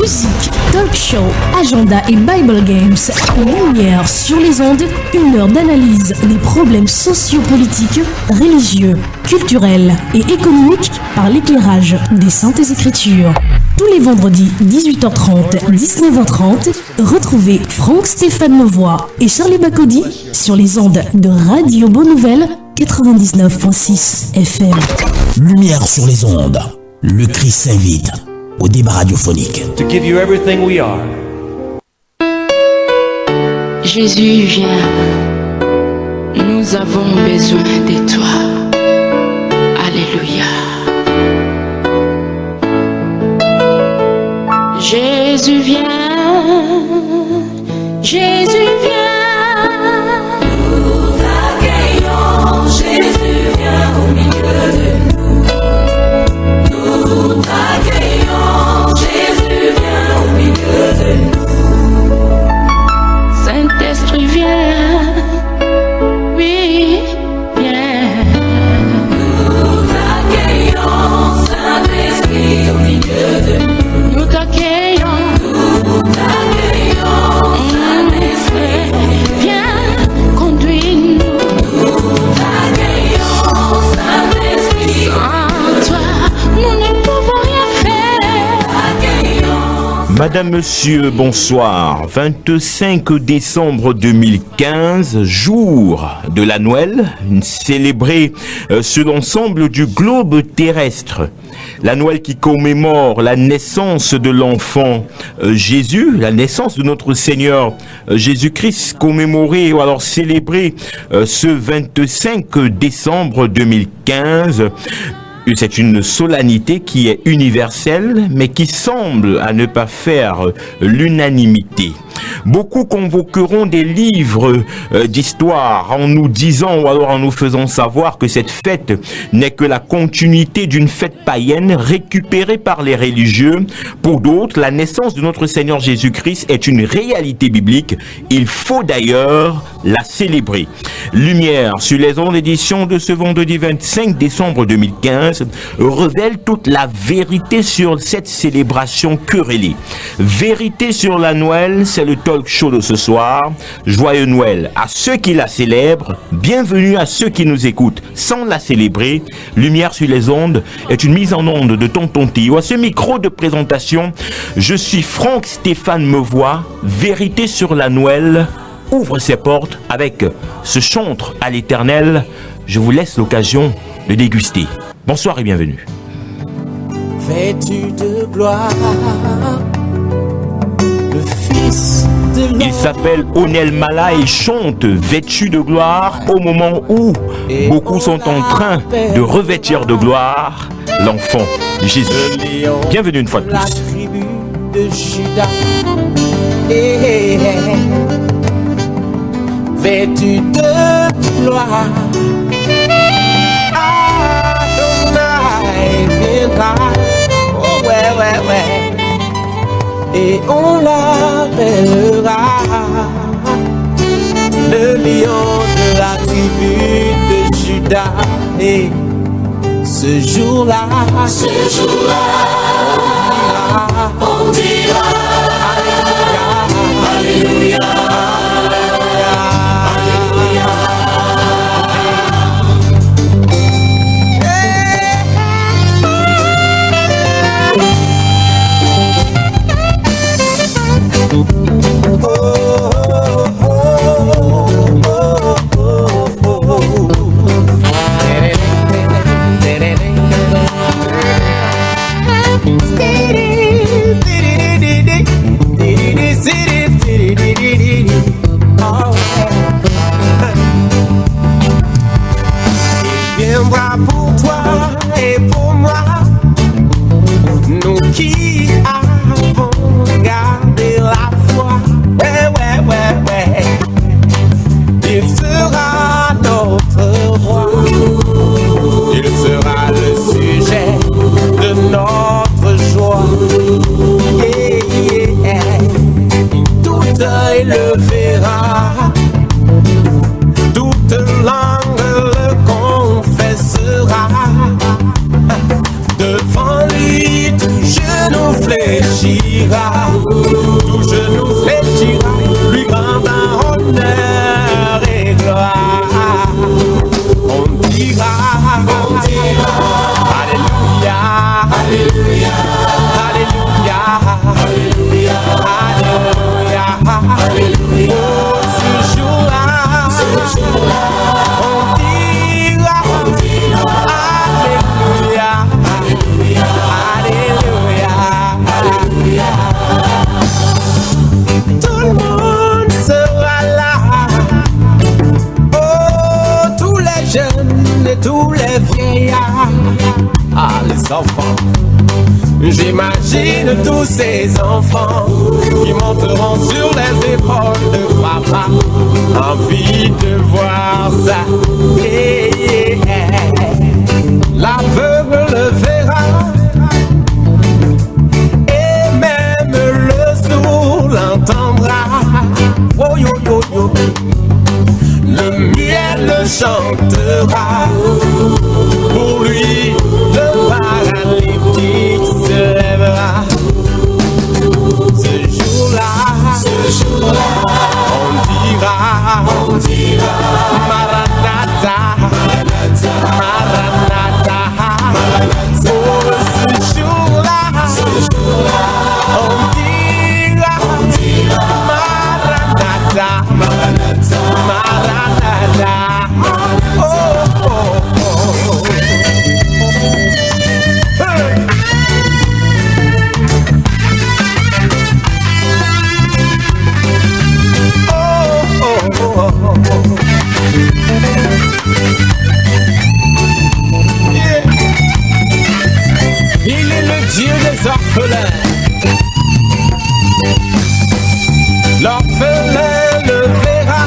Musique, talk show, agenda et Bible Games. Lumière sur les ondes, une heure d'analyse des problèmes sociopolitiques, religieux, culturels et économiques par l'éclairage des Saintes Écritures. Tous les vendredis 18h30, 19h30, retrouvez Franck Stéphane Meuvois et Charlie Bacody sur les ondes de Radio Bonne Nouvelle 99.6 FM. Lumière sur les ondes. Le Christ s'invite au débat radiophonique. To give you everything we are. Jésus, viens. Nous avons besoin de toi. Alléluia. Jésus, viens. Jésus, viens. Nous t'accueillons. Jésus, viens au milieu de nous. Nous t'accueillons, Jésus vient au milieu de nous. Saint-Esprit, viens. Oui, viens. Nous t'accueillons, Saint-Esprit au milieu de nous. Nous t'accueillons. Nous t'accueillons, Saint-Esprit. Viens, conduis-nous. Nous t'accueillons, Saint-Esprit. Sans toi, nous ne pouvons rien faire. Madame, Monsieur, bonsoir. 25 décembre 2015, jour de la Noël, célébrée sur l'ensemble du globe terrestre. La Noël qui commémore la naissance de l'enfant Jésus, la naissance de notre Seigneur Jésus-Christ, commémorée ou alors célébrée ce 25 décembre 2015. C'est une solennité qui est universelle, mais qui semble à ne pas faire l'unanimité. Beaucoup convoqueront des livres d'histoire en nous disant ou alors en nous faisant savoir que cette fête n'est que la continuité d'une fête païenne récupérée par les religieux. Pour d'autres, la naissance de notre Seigneur Jésus-Christ est une réalité biblique. Il faut d'ailleurs la célébrer. Lumière sur les ondes d'édition de ce vendredi 25 décembre 2015 révèle toute la vérité sur cette célébration querellée. Vérité sur la Noël, c'est le talk show de ce soir. Joyeux Noël à ceux qui la célèbrent, bienvenue à ceux qui nous écoutent sans la célébrer. Lumière sur les ondes est une mise en onde de Tonton Tio. À ce micro de présentation, je suis Franck Stéphane Meuvois. Vérité sur la Noël ouvre ses portes avec ce chantre à l'Éternel. Je vous laisse l'occasion de déguster. Bonsoir et bienvenue. Vêtu de gloire, le Fils de l'homme. Il s'appelle Onel Mala et chante Vêtu de gloire au moment où beaucoup sont en train de revêtir de gloire l'enfant Jésus. Bienvenue une fois de La plus. tribu de Juda. Vêtu de gloire. Oh ouais. Et on l'appellera le lion de la tribu de Juda. Et ce jour-là, On dira Alléluia. Il viendra pour toi et pour moi, nous qui avons gardé la foi. Ouais. Il sera notre roi. Il sera le sujet de notre joie. Tout œil le verra, toute langue le confessera. Devant lui, tout genou fléchira, tout genou fléchira, lui rendant honneur et gloire. On dira, Alléluia, Alléluia, Alléluia, Alléluia, Alléluia, Alléluia. Oh, ce jour-là, on dira, Alléluia, Alléluia, Alléluia, Alléluia. Tout le monde sera là. Oh, tous les jeunes et tous les vieillards. Ah, les enfants. J'imagine tous ces enfants qui monteront sur les épaules de papa. Envie de voir ça. Yeah, yeah. L'aveugle le verra. Et même le sourd l'entendra. Oh, yo, yo, yo. Le muet le chantera. Pour lui, le paralytique se lèvera. Ce jour-là, on dira, Maranatha, Maranatha, Maranatha. Oh, ce jour-là, on dira, Maranatha, Maranatha, Maranatha. Oh, oh, oh. Hey. Oh, oh, oh, oh. Yeah. Il est le Dieu des orphelins. L'orphelin le verra.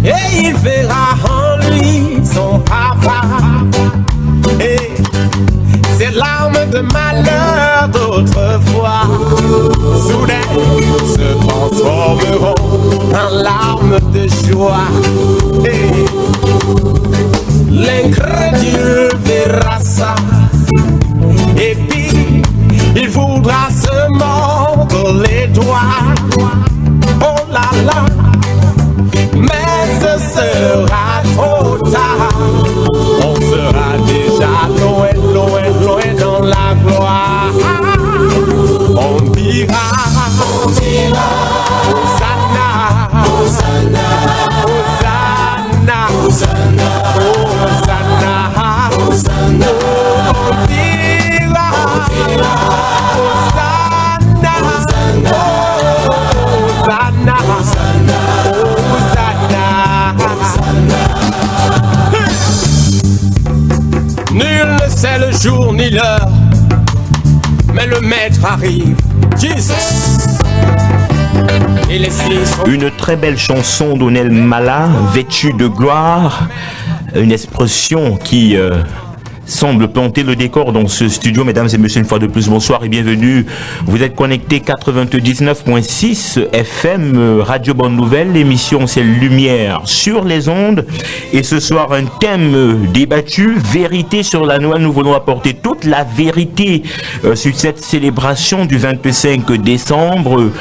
Et il verra en lui son papa. Et ces larmes de malheur d'autrefois, soudain se transformeront en larmes de joie. Et l'incrédule verra ça. Et puis il voudra se mordre les doigts. Oh là là. Mais ce sera trop tard. On sera déjà loin, loin, loin dans la gloire. On dira, Hosanna, Hosanna, Hosanna, Hosanna, Hosanna, Hosanna. On dira, Hosanna, Hosanna, Hosanna. Nul ne sait le jour ni l'heure, mais le maître arrive, Jesus. Et les signes sont... Une très belle chanson d'Onel Mala, vêtue de gloire, une expression qui semble planter le décor dans ce studio. Mesdames et messieurs, une fois de plus, bonsoir et bienvenue. Vous êtes connectés 99.6 FM Radio Bonne Nouvelle. L'émission, c'est Lumière sur les ondes. Et ce soir, un thème débattu, vérité sur la Noël. Nous voulons apporter toute la vérité sur cette célébration du 25 décembre.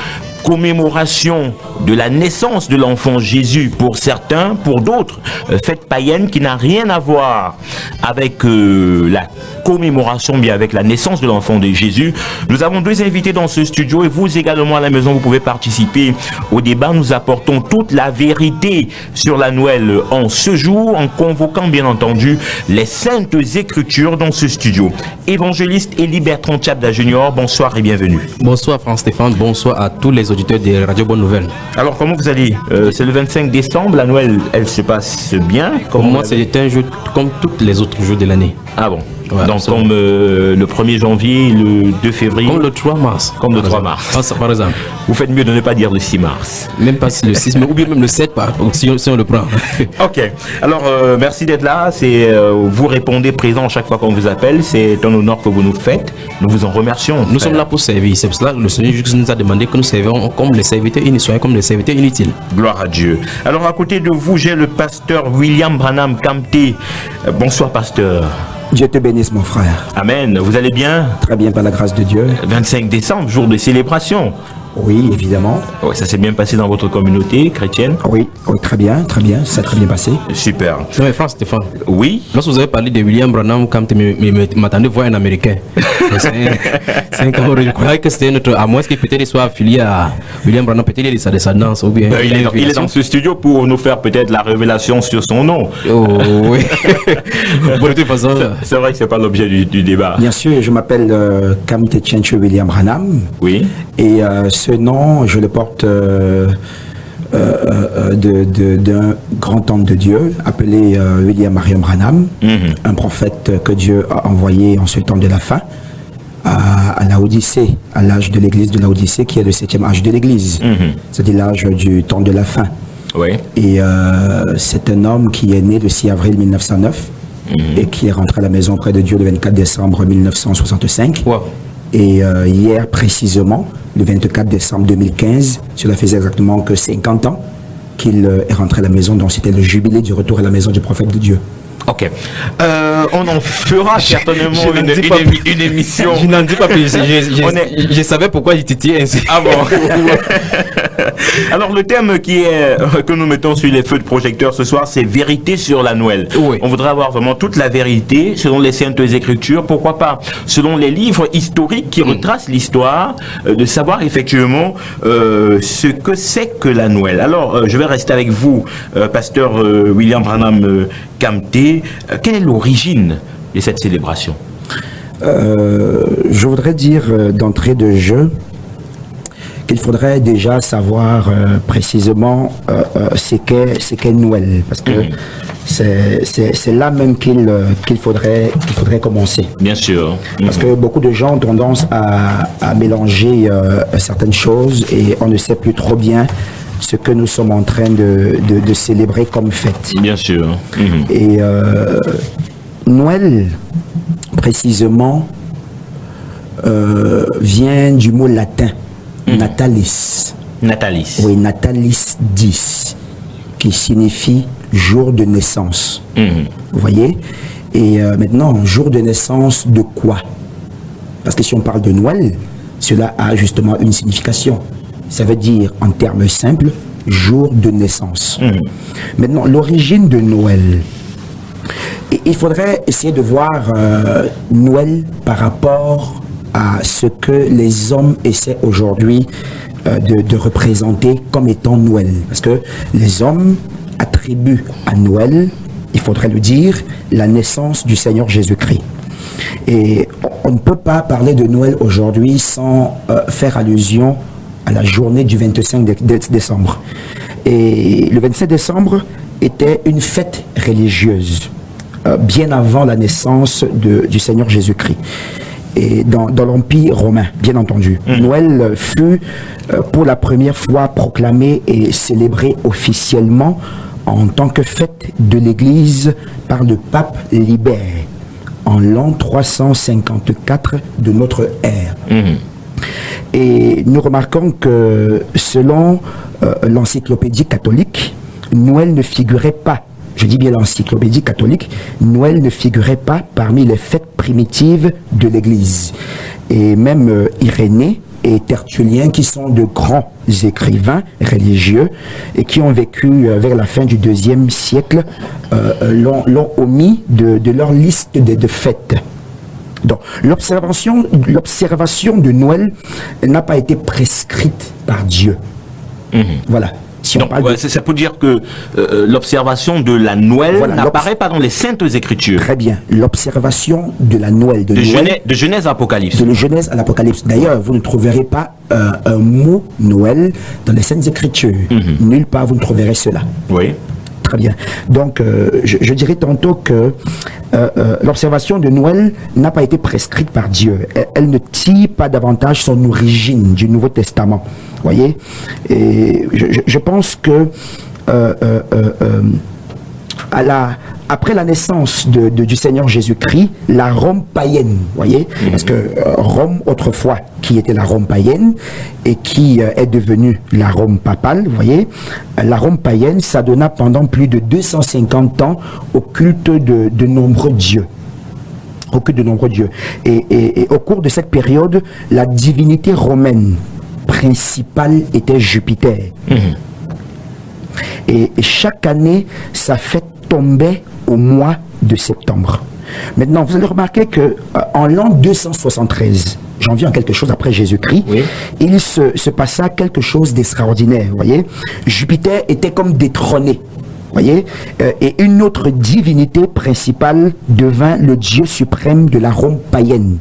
Commémoration de la naissance de l'enfant Jésus pour certains, pour d'autres, fête païenne qui n'a rien à voir avec la commémoration, bien avec la naissance de l'enfant de Jésus. Nous avons deux invités dans ce studio et vous également à la maison, vous pouvez participer au débat. Nous apportons toute la vérité sur la Noël en ce jour, en convoquant bien entendu les saintes écritures dans ce studio. Évangéliste Élie Bertrand Tchabda Junior, bonsoir et bienvenue. Bonsoir Franck Stéphane, bonsoir à tous les auditeurs de Radio Bonne Nouvelle. Alors comment vous allez? C'est le 25 décembre, la Noël, elle se passe bien? Pour moi, c'est un jour comme tous les autres jours de l'année. Ah bon? Ouais, donc comme le 1er janvier, le 2 février. Comme le 3 mars. Comme le 3 mars. Par exemple. Vous faites mieux de ne pas dire le 6 mars. Même pas le 6, mais ou bien même le 7, si on le prend. Ok. Alors, merci d'être là. Vous répondez présent chaque fois qu'on vous appelle. C'est un honneur que vous nous faites. Nous vous en remercions. Nous sommes là pour servir. C'est pour cela que le Seigneur Jésus nous a demandé que nous servions comme les serviteurs inutiles, comme les serviteurs inutiles. Gloire à Dieu. Alors, à côté de vous, j'ai le pasteur William Branham Kamté. Bonsoir, pasteur. Dieu te bénisse, mon frère. Amen. Vous allez bien? Très bien, par la grâce de Dieu. 25 décembre, jour de célébration. Oui, évidemment. Ouais, ça s'est bien passé dans votre communauté chrétienne? Oui, très bien, ça a très bien passé. Super. Stéphane. Oui. Lorsque vous avez parlé de William Branham, quand tu m'attendais voir un Américain. C'est un Camerounais. Je croyais que c'était notre. À moins qu'il peut-être soit affilié à William Branham, peut-être il est de sa descendance. Ou bien Il est dans ce studio pour nous faire peut-être la révélation sur son nom. Oh, oui. Bon, de toute façon. C'est vrai que c'est pas l'objet du débat. Bien sûr, je m'appelle Kamte Tchenche William Branham. Oui. Et ce nom, je le porte d'un grand homme de Dieu appelé William Marion Branham, un prophète que Dieu a envoyé en ce temps de la fin à la Odyssée, à l'âge de l'église de la Odyssée, qui est le 7e âge de l'église, c'est-à-dire l'âge du temps de la fin. Oui. Et c'est un homme qui est né le 6 avril 1909 et qui est rentré à la maison près de Dieu le 24 décembre 1965. Wow. Et hier précisément, le 24 décembre 2015, cela faisait exactement que 50 ans qu'il est rentré à la maison, donc c'était le jubilé du retour à la maison du prophète de Dieu. Ok. On en fera certainement une émission. Je n'en dis pas plus. Je savais pourquoi il titillait ainsi. Ah bon. Alors le thème que nous mettons sur les feux de projecteur ce soir, c'est vérité sur la Noël. Oui. On voudrait avoir vraiment toute la vérité selon les Saintes Écritures, pourquoi pas selon les livres historiques qui retracent l'histoire, de savoir effectivement ce que c'est que la Noël. Alors je vais rester avec vous, pasteur William Branham Kamte. Quelle est l'origine de cette célébration? Je voudrais dire d'entrée de jeu qu'il faudrait déjà savoir précisément ce qu'est Noël, parce que c'est là même qu'il faudrait commencer. Bien sûr. Parce que beaucoup de gens ont tendance à mélanger certaines choses et on ne sait plus trop bien ce que nous sommes en train de célébrer comme fête. Bien sûr. Et Noël, précisément, vient du mot latin, natalis. Natalis. Oui, natalis 10, qui signifie jour de naissance. Vous voyez? Et maintenant, jour de naissance de quoi? Parce que si on parle de Noël, cela a justement une signification. Ça veut dire, en termes simples, jour de naissance. Maintenant, l'origine de Noël. Il faudrait essayer de voir Noël par rapport à ce que les hommes essaient aujourd'hui de représenter comme étant Noël. Parce que les hommes attribuent à Noël, il faudrait le dire, la naissance du Seigneur Jésus-Christ. Et on ne peut pas parler de Noël aujourd'hui sans faire allusion à la journée du 25 décembre. Et le 25 décembre était une fête religieuse, bien avant la naissance du Seigneur Jésus-Christ. Et dans l'Empire romain, bien entendu. Noël fut pour la première fois proclamé et célébré officiellement en tant que fête de l'Église par le pape Libère en l'an 354 de notre ère. Et nous remarquons que selon l'encyclopédie catholique, Noël ne figurait pas, je dis bien l'encyclopédie catholique, Noël ne figurait pas parmi les fêtes primitives de l'Église. Et même Irénée et Tertullien, qui sont de grands écrivains religieux et qui ont vécu vers la fin du IIe siècle, l'ont omis de leur liste de fêtes. Donc, l'observation de Noël n'a pas été prescrite par Dieu. Voilà. Si on parle ça peut dire que l'observation de la Noël n'apparaît pas dans les Saintes Écritures. Très bien. L'observation de la Noël. De Genèse à Apocalypse. De Genèse à l'Apocalypse. D'ailleurs, vous ne trouverez pas un mot Noël dans les Saintes Écritures. Nulle part vous ne trouverez cela. Oui. Très bien. Donc, je dirais tantôt que l'observation de Noël n'a pas été prescrite par Dieu. Elle ne tire pas davantage son origine du Nouveau Testament. Voyez? Et je pense que après la naissance du Seigneur Jésus-Christ, la Rome païenne, voyez, parce que Rome autrefois, qui était la Rome païenne et qui est devenue la Rome papale, voyez, la Rome païenne s'adonna pendant plus de 250 ans au culte de nombreux dieux. au culte de nombreux dieux. Et au cours de cette période, la divinité romaine principale était Jupiter. Et chaque année, sa fête tombait au mois de septembre. Maintenant, vous allez remarquer que en l'an 273, j'en viens à quelque chose après Jésus-Christ, oui. Il se passa quelque chose d'extraordinaire, vous voyez. Jupiter était comme détrôné, voyez, et une autre divinité principale devint le dieu suprême de la Rome païenne.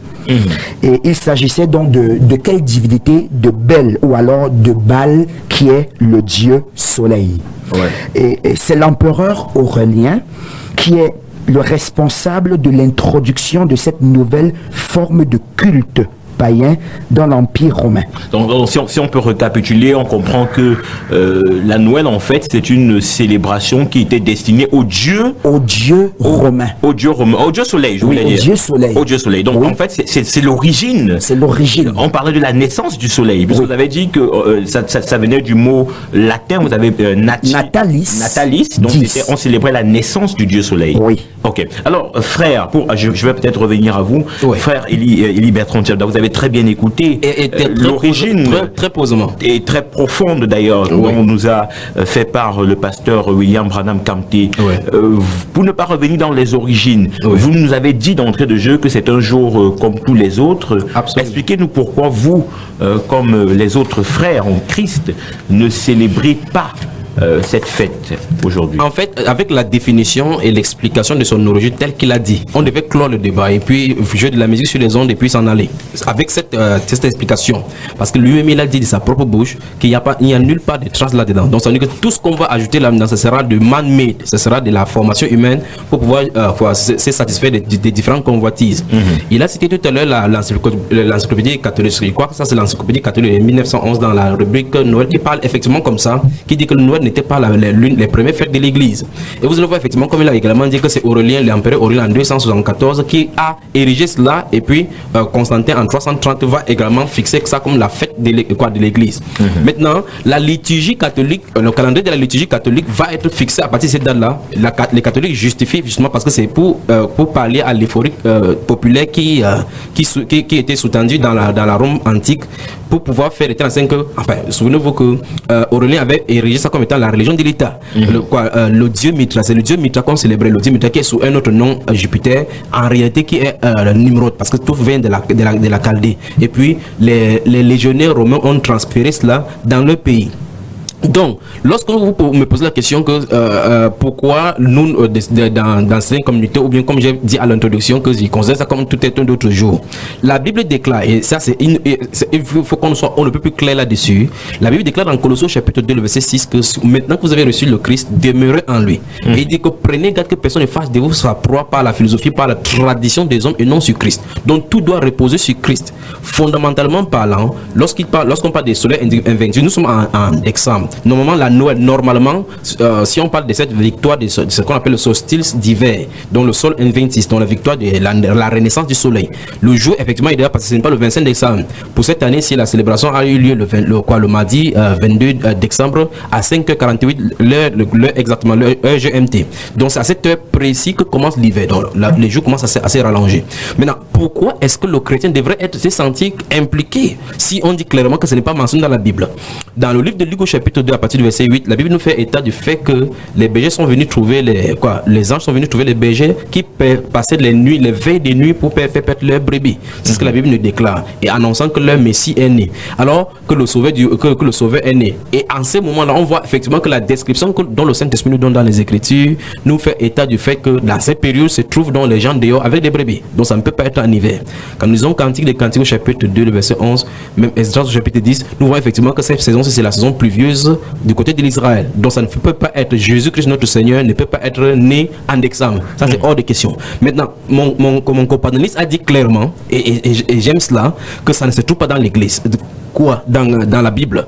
Et il s'agissait donc de quelle divinité? De Bel, ou alors de Baal, qui est le dieu soleil. Ouais. Et c'est l'empereur Aurélien qui est le responsable de l'introduction de cette nouvelle forme de culte païen dans l'Empire romain. Donc si on peut récapituler, on comprend que la Noël, en fait, c'est une célébration qui était destinée aux dieux romains. Aux dieux romains. Au dieu soleil, je voulais dire. Au dieu soleil. Au dieu soleil. Donc, en fait, c'est l'origine. C'est l'origine. On parlait de la naissance du soleil. Parce que vous avez dit que ça venait du mot latin, vous avez natalis. Natalis. Donc, on célébrait la naissance du dieu soleil. Oui. Ok. Alors, frère, je vais peut-être revenir à vous. Oui. Frère Élie Bertrand Tchada, vous avez très bien écouté l'origine très posément et très profonde d'ailleurs, dont nous a fait part le pasteur William Branham Kamté. Pour ne pas revenir dans les origines, vous nous avez dit d'entrée de jeu que c'est un jour comme tous les autres. Expliquez-nous pourquoi vous, comme les autres frères en Christ, ne célébrez pas cette fête aujourd'hui. En fait, avec la définition et l'explication de son origine telle qu'il a dit, on devait clore le débat et puis jouer de la musique sur les ondes et puis s'en aller. Avec cette explication, parce que lui-même il a dit de sa propre bouche qu'il n'y a nulle part de traces là-dedans. Donc ça veut dire que tout ce qu'on va ajouter là-dedans, ce sera de man-made, ce sera de la formation humaine pour pouvoir se satisfaire des différentes convoitises. Il a cité tout à l'heure l'encyclopédie catholique. Je crois que ça c'est l'encyclopédie catholique de 1911 dans la rubrique Noël qui parle effectivement comme ça, qui dit que le Noël n'était pas l'une des premières fêtes de l'église. Et vous allez voir effectivement, comme il a également dit que c'est Aurélien, l'empereur Aurélien en 274 qui a érigé cela, et puis Constantin en 330 va également fixer ça comme la fête de l'église. Maintenant, la liturgie catholique, le calendrier de la liturgie catholique va être fixé à partir de cette date-là. Les catholiques justifient justement parce que c'est pour parler à l'euphorie populaire qui était sous-tendue dans la Rome antique, pour pouvoir faire état que, enfin, souvenez-vous que Aurélien avait érigé ça comme étant la religion de l'État. Le dieu Mitra, c'est le dieu Mitra qu'on célébrait, le dieu Mitra qui est sous un autre nom, Jupiter, en réalité qui est Nimrod, parce que tout vient de la Chaldée. Et puis les légionnaires romains ont transféré cela dans leur pays. Donc, lorsque vous me posez la question que pourquoi nous, dans ces communautés, ou bien comme j'ai dit à l'introduction, que je considère ça comme tout un autre jour, la Bible déclare, et ça il faut qu'on soit on ne peut plus clair là-dessus, la Bible déclare dans Colossiens chapitre 2, le verset 6, que maintenant que vous avez reçu le Christ, demeurez en lui. Et il dit que prenez garde que personne ne fasse de vous sa proie par la philosophie, par la tradition des hommes et non sur Christ. Donc tout doit reposer sur Christ. Fondamentalement parlant, lorsqu'on parle des soleils invaincus, nous sommes en décembre. Normalement, la Noël, si on parle de cette victoire de ce qu'on appelle le solstice d'hiver, dont le sol inventis, dont la victoire de la renaissance du soleil, le jour, effectivement, il doit passer, ce n'est pas le 25 décembre. Pour cette année, si la célébration a eu lieu le mardi 22 décembre à 5h48, l'heure exactement, l'heure GMT. Donc, c'est à cette heure précise que commence l'hiver. Donc, les jours commencent à se rallonger. Maintenant, pourquoi est-ce que le chrétien devrait se sentir impliqué si on dit clairement que ce n'est pas mentionné dans la Bible? Dans le livre de Luc au chapitre 2, à partir du verset 8, la Bible nous fait état du fait que les bergers sont venus trouver les anges sont venus trouver les bergers qui passaient les nuits, les veilles des nuits pour faire perdre leurs brebis. C'est ce que la Bible nous déclare, et annonçant que leur Messie est né. Alors que le Sauveur est né. Et en ce moment-là, on voit effectivement que la description dont le Saint-Esprit nous donne dans les Écritures nous fait état du fait que dans cette période se trouvent donc les gens dehors avec des brebis. Donc ça ne peut pas être en hiver. Quand nous lisons Cantique des Cantiques au chapitre 2, le verset 11, même Esdras au chapitre 10, nous voyons effectivement que cette saison, c'est la saison pluvieuse du côté de l'Israël. Donc ça ne peut pas être, Jésus-Christ notre Seigneur ne peut pas être né en décembre. Ça c'est hors de question. Maintenant, mon compagnoniste a dit clairement, et j'aime cela, que ça ne se trouve pas dans l'église. quoi dans la Bible.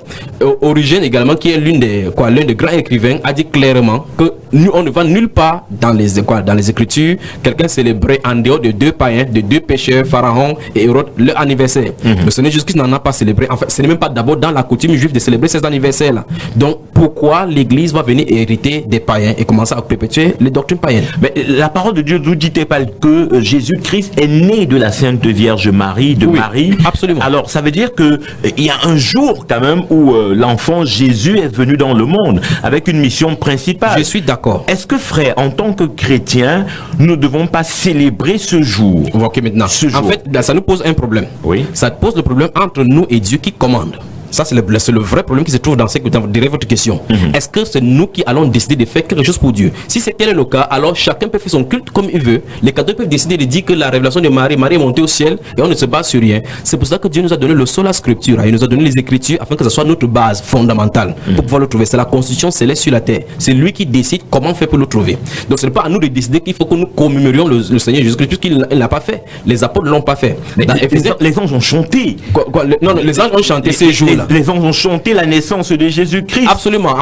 Origène également, qui est l'un des grands écrivains, a dit clairement que nous, on ne va nulle part dans les Écritures quelqu'un célébrer en dehors de deux païens, de deux pécheurs, Pharaon et Hérode, leur anniversaire. Le Seigneur Jésus-Christ n'en a pas célébré. En fait, ce n'est même pas d'abord dans la coutume juive de célébrer ces anniversaires-là. Donc, pourquoi l'Église va venir hériter des païens et commencer à perpétuer les doctrines païennes? Mais la parole de Dieu nous dit-elle pas que Jésus-Christ est né de la Sainte Vierge Marie, de Marie? Absolument. Alors, ça veut dire que il y a un jour quand même où l'enfant Jésus est venu dans le monde avec une mission principale. Je suis d'accord. Est-ce que, frère, en tant que chrétien, nous ne devons pas célébrer ce jour? Ok, maintenant. En fait, ça nous pose un problème. Oui. Ça pose le problème entre nous et Dieu qui commande. Ça, c'est le vrai problème qui se trouve dans votre question. Est-ce que c'est nous qui allons décider de faire quelque chose pour Dieu? Si c'est tel le cas, alors chacun peut faire son culte comme il veut. Les catholiques peuvent décider de dire que la révélation de Marie est montée au ciel et on ne se base sur rien. C'est pour ça que Dieu nous a donné le sola scriptura. Il nous a donné les Écritures afin que ce soit notre base fondamentale pour pouvoir le trouver. C'est la constitution céleste sur la terre. C'est lui qui décide comment faire pour le trouver. Donc ce n'est pas à nous de décider qu'il faut que nous commémorions le Seigneur Jésus-Christ puisqu'il ne l'a pas fait. Les apôtres ne l'ont pas fait. Les anges ont chanté. Non, les anges ont chanté ces jours-là. Les anges ont chanté la naissance de Jésus-Christ. Absolument.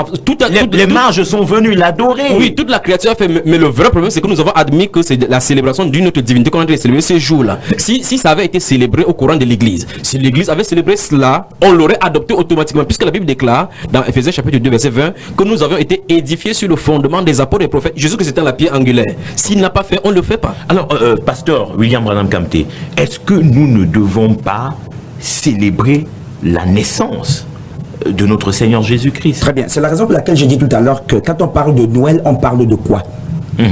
Les mages sont venus l'adorer. Oui, toute la créature a fait. Mais le vrai problème, c'est que nous avons admis que c'est la célébration d'une autre divinité qu'on a célébrer ces jours-là. Si ça avait été célébré au courant de l'Église, si l'Église avait célébré cela, on l'aurait adopté automatiquement, puisque la Bible déclare dans Éphésiens chapitre 2, verset 20, que nous avions été édifiés sur le fondement des apôtres et des prophètes. Jésus que c'était la pierre angulaire. S'il n'a pas fait, on ne le fait pas. Alors, pasteur William Branham Kamté, est-ce que nous ne devons pas célébrer la naissance de notre Seigneur Jésus-Christ? Très bien. C'est la raison pour laquelle j'ai dit tout à l'heure que quand on parle de Noël, on parle de quoi?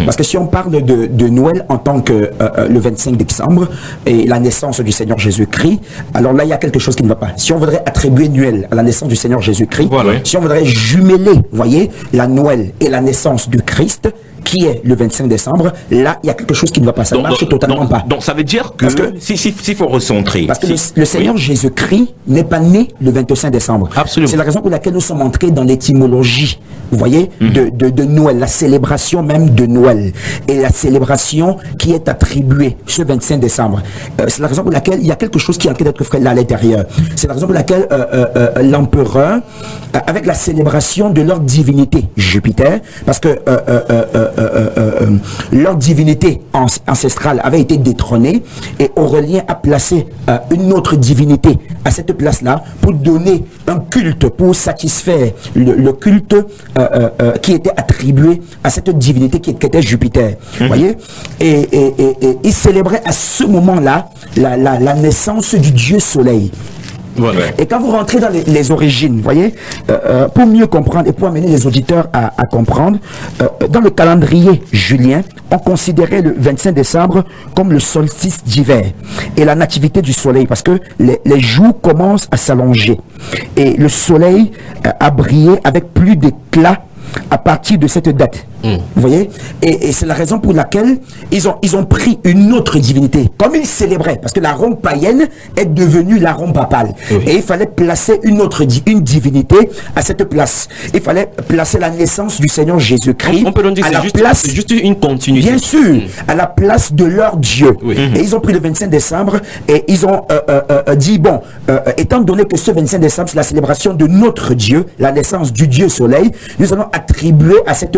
Parce que si on parle de Noël en tant que le 25 décembre et la naissance du Seigneur Jésus-Christ, alors là, il y a quelque chose qui ne va pas. Si on voudrait attribuer Noël à la naissance du Seigneur Jésus-Christ, si on voudrait jumeler, vous voyez, la Noël et la naissance du Christ, qui est le 25 décembre, là, il y a quelque chose qui ne va pas. Ça ne marche totalement pas. Donc, ça veut dire que, s'il faut recentrer. Parce que le Seigneur Jésus-Christ n'est pas né le 25 décembre. Absolument. C'est la raison pour laquelle nous sommes entrés dans l'étymologie, vous voyez, de Noël, la célébration même de Noël. Et la célébration qui est attribuée ce 25 décembre. C'est la raison pour laquelle il y a quelque chose qui est en train d'être fait là à l'intérieur. C'est la raison pour laquelle l'empereur, avec la célébration de leur divinité, Jupiter, parce que leur divinité ancestrale avait été détrônée et Aurélien a placé une autre divinité à cette place-là pour donner un culte, pour satisfaire le culte qui était attribué à cette divinité qui était Jupiter. Voyez, et il célébrait à ce moment-là la naissance du dieu soleil. Voilà. Et quand vous rentrez dans les origines, vous voyez, pour mieux comprendre et pour amener les auditeurs à comprendre, dans le calendrier julien, on considérait le 25 décembre comme le solstice d'hiver et la nativité du soleil, parce que les jours commencent à s'allonger et le soleil a brillé avec plus d'éclat à partir de cette date. Vous voyez, et c'est la raison pour laquelle ils ont pris une autre divinité, comme ils célébraient, parce que la Rome païenne est devenue la Rome papale. Et il fallait placer une divinité à cette place. Il fallait placer la naissance du Seigneur Jésus-Christ on peut donc dire à la juste, place, c'est juste une continuité. Bien sûr, à la place de leur Dieu. Et ils ont pris le 25 décembre et ils ont dit, bon, étant donné que ce 25 décembre, c'est la célébration de notre Dieu, la naissance du Dieu soleil, nous allons attribuer à cette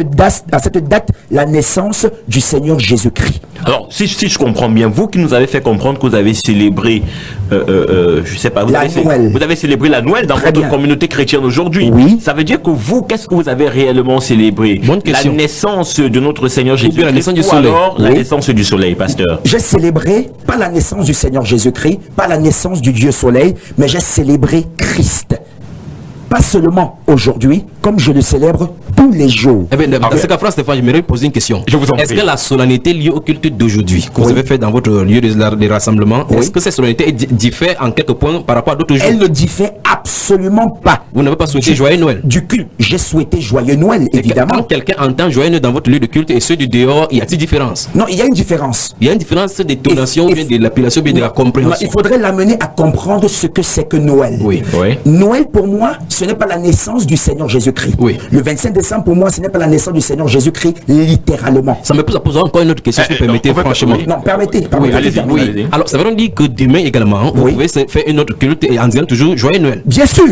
date la naissance du Seigneur Jésus-Christ. Alors, si je comprends bien, vous qui nous avez fait comprendre que vous avez célébré, je sais pas, vous avez célébré la Noël dans votre communauté chrétienne aujourd'hui. Oui. Ça veut dire que vous, qu'est-ce que vous avez réellement célébré? La naissance de notre Seigneur Jésus-Christ, la naissance du soleil. Alors la naissance du soleil, pasteur? J'ai célébré pas la naissance du Seigneur Jésus-Christ, pas la naissance du Dieu soleil, mais j'ai célébré Christ. Pas seulement aujourd'hui, comme je le célèbre tous les jours. Eh bien, dans ce cas, Frère Stéphane, j'aimerais poser une question. Je vous en prie. Est-ce que la solennité liée au culte d'aujourd'hui, que vous avez fait dans votre lieu de rassemblement, est-ce que cette solennité diffère en quelques points par rapport à d'autres jours? Elle ne diffère absolument pas. Vous n'avez pas souhaité joyeux Noël? Du culte, j'ai souhaité joyeux Noël, évidemment. Quand quelqu'un entend joyeux Noël dans votre lieu de culte et ceux du dehors, y a-t-il différence? Non, il y a une différence. Il y a une différence d'intonation, ou bien de l'appellation, ou bien de la compréhension. Il faudrait l'amener à comprendre ce que c'est que Noël. Oui. Noël, pour moi, ce n'est pas la naissance du Seigneur Jésus-Christ. Oui. Le 25 décembre, décembre, pour moi, ce n'est pas la naissance du Seigneur Jésus-Christ, littéralement. Ça me pose à poser encore une autre question, si vous permettez, franchement. Non, permettez. Oui, allez-y. oui. Alors, ça veut dire que demain également, vous pouvez faire une autre culte et en disant toujours Joyeux Noël. Bien sûr.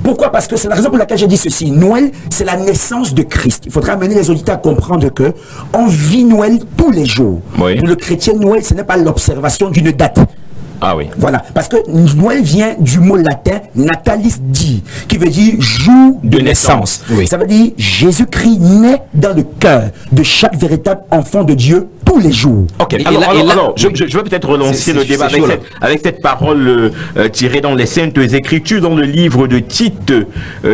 Pourquoi? Parce que c'est la raison pour laquelle j'ai dit ceci. Noël, c'est la naissance de Christ. Il faudra amener les auditeurs à comprendre que on vit Noël tous les jours. Oui. Pour le chrétien, Noël, ce n'est pas l'observation d'une date. Ah oui. Voilà, parce que Noël vient du mot latin natalis di, qui veut dire jour de naissance. Oui. Ça veut dire Jésus-Christ naît dans le cœur de chaque véritable enfant de Dieu tous les jours. Ok, Et alors, là- je vais peut-être relancer le débat avec cette parole tirée dans les Saintes Écritures, dans le livre de Tite,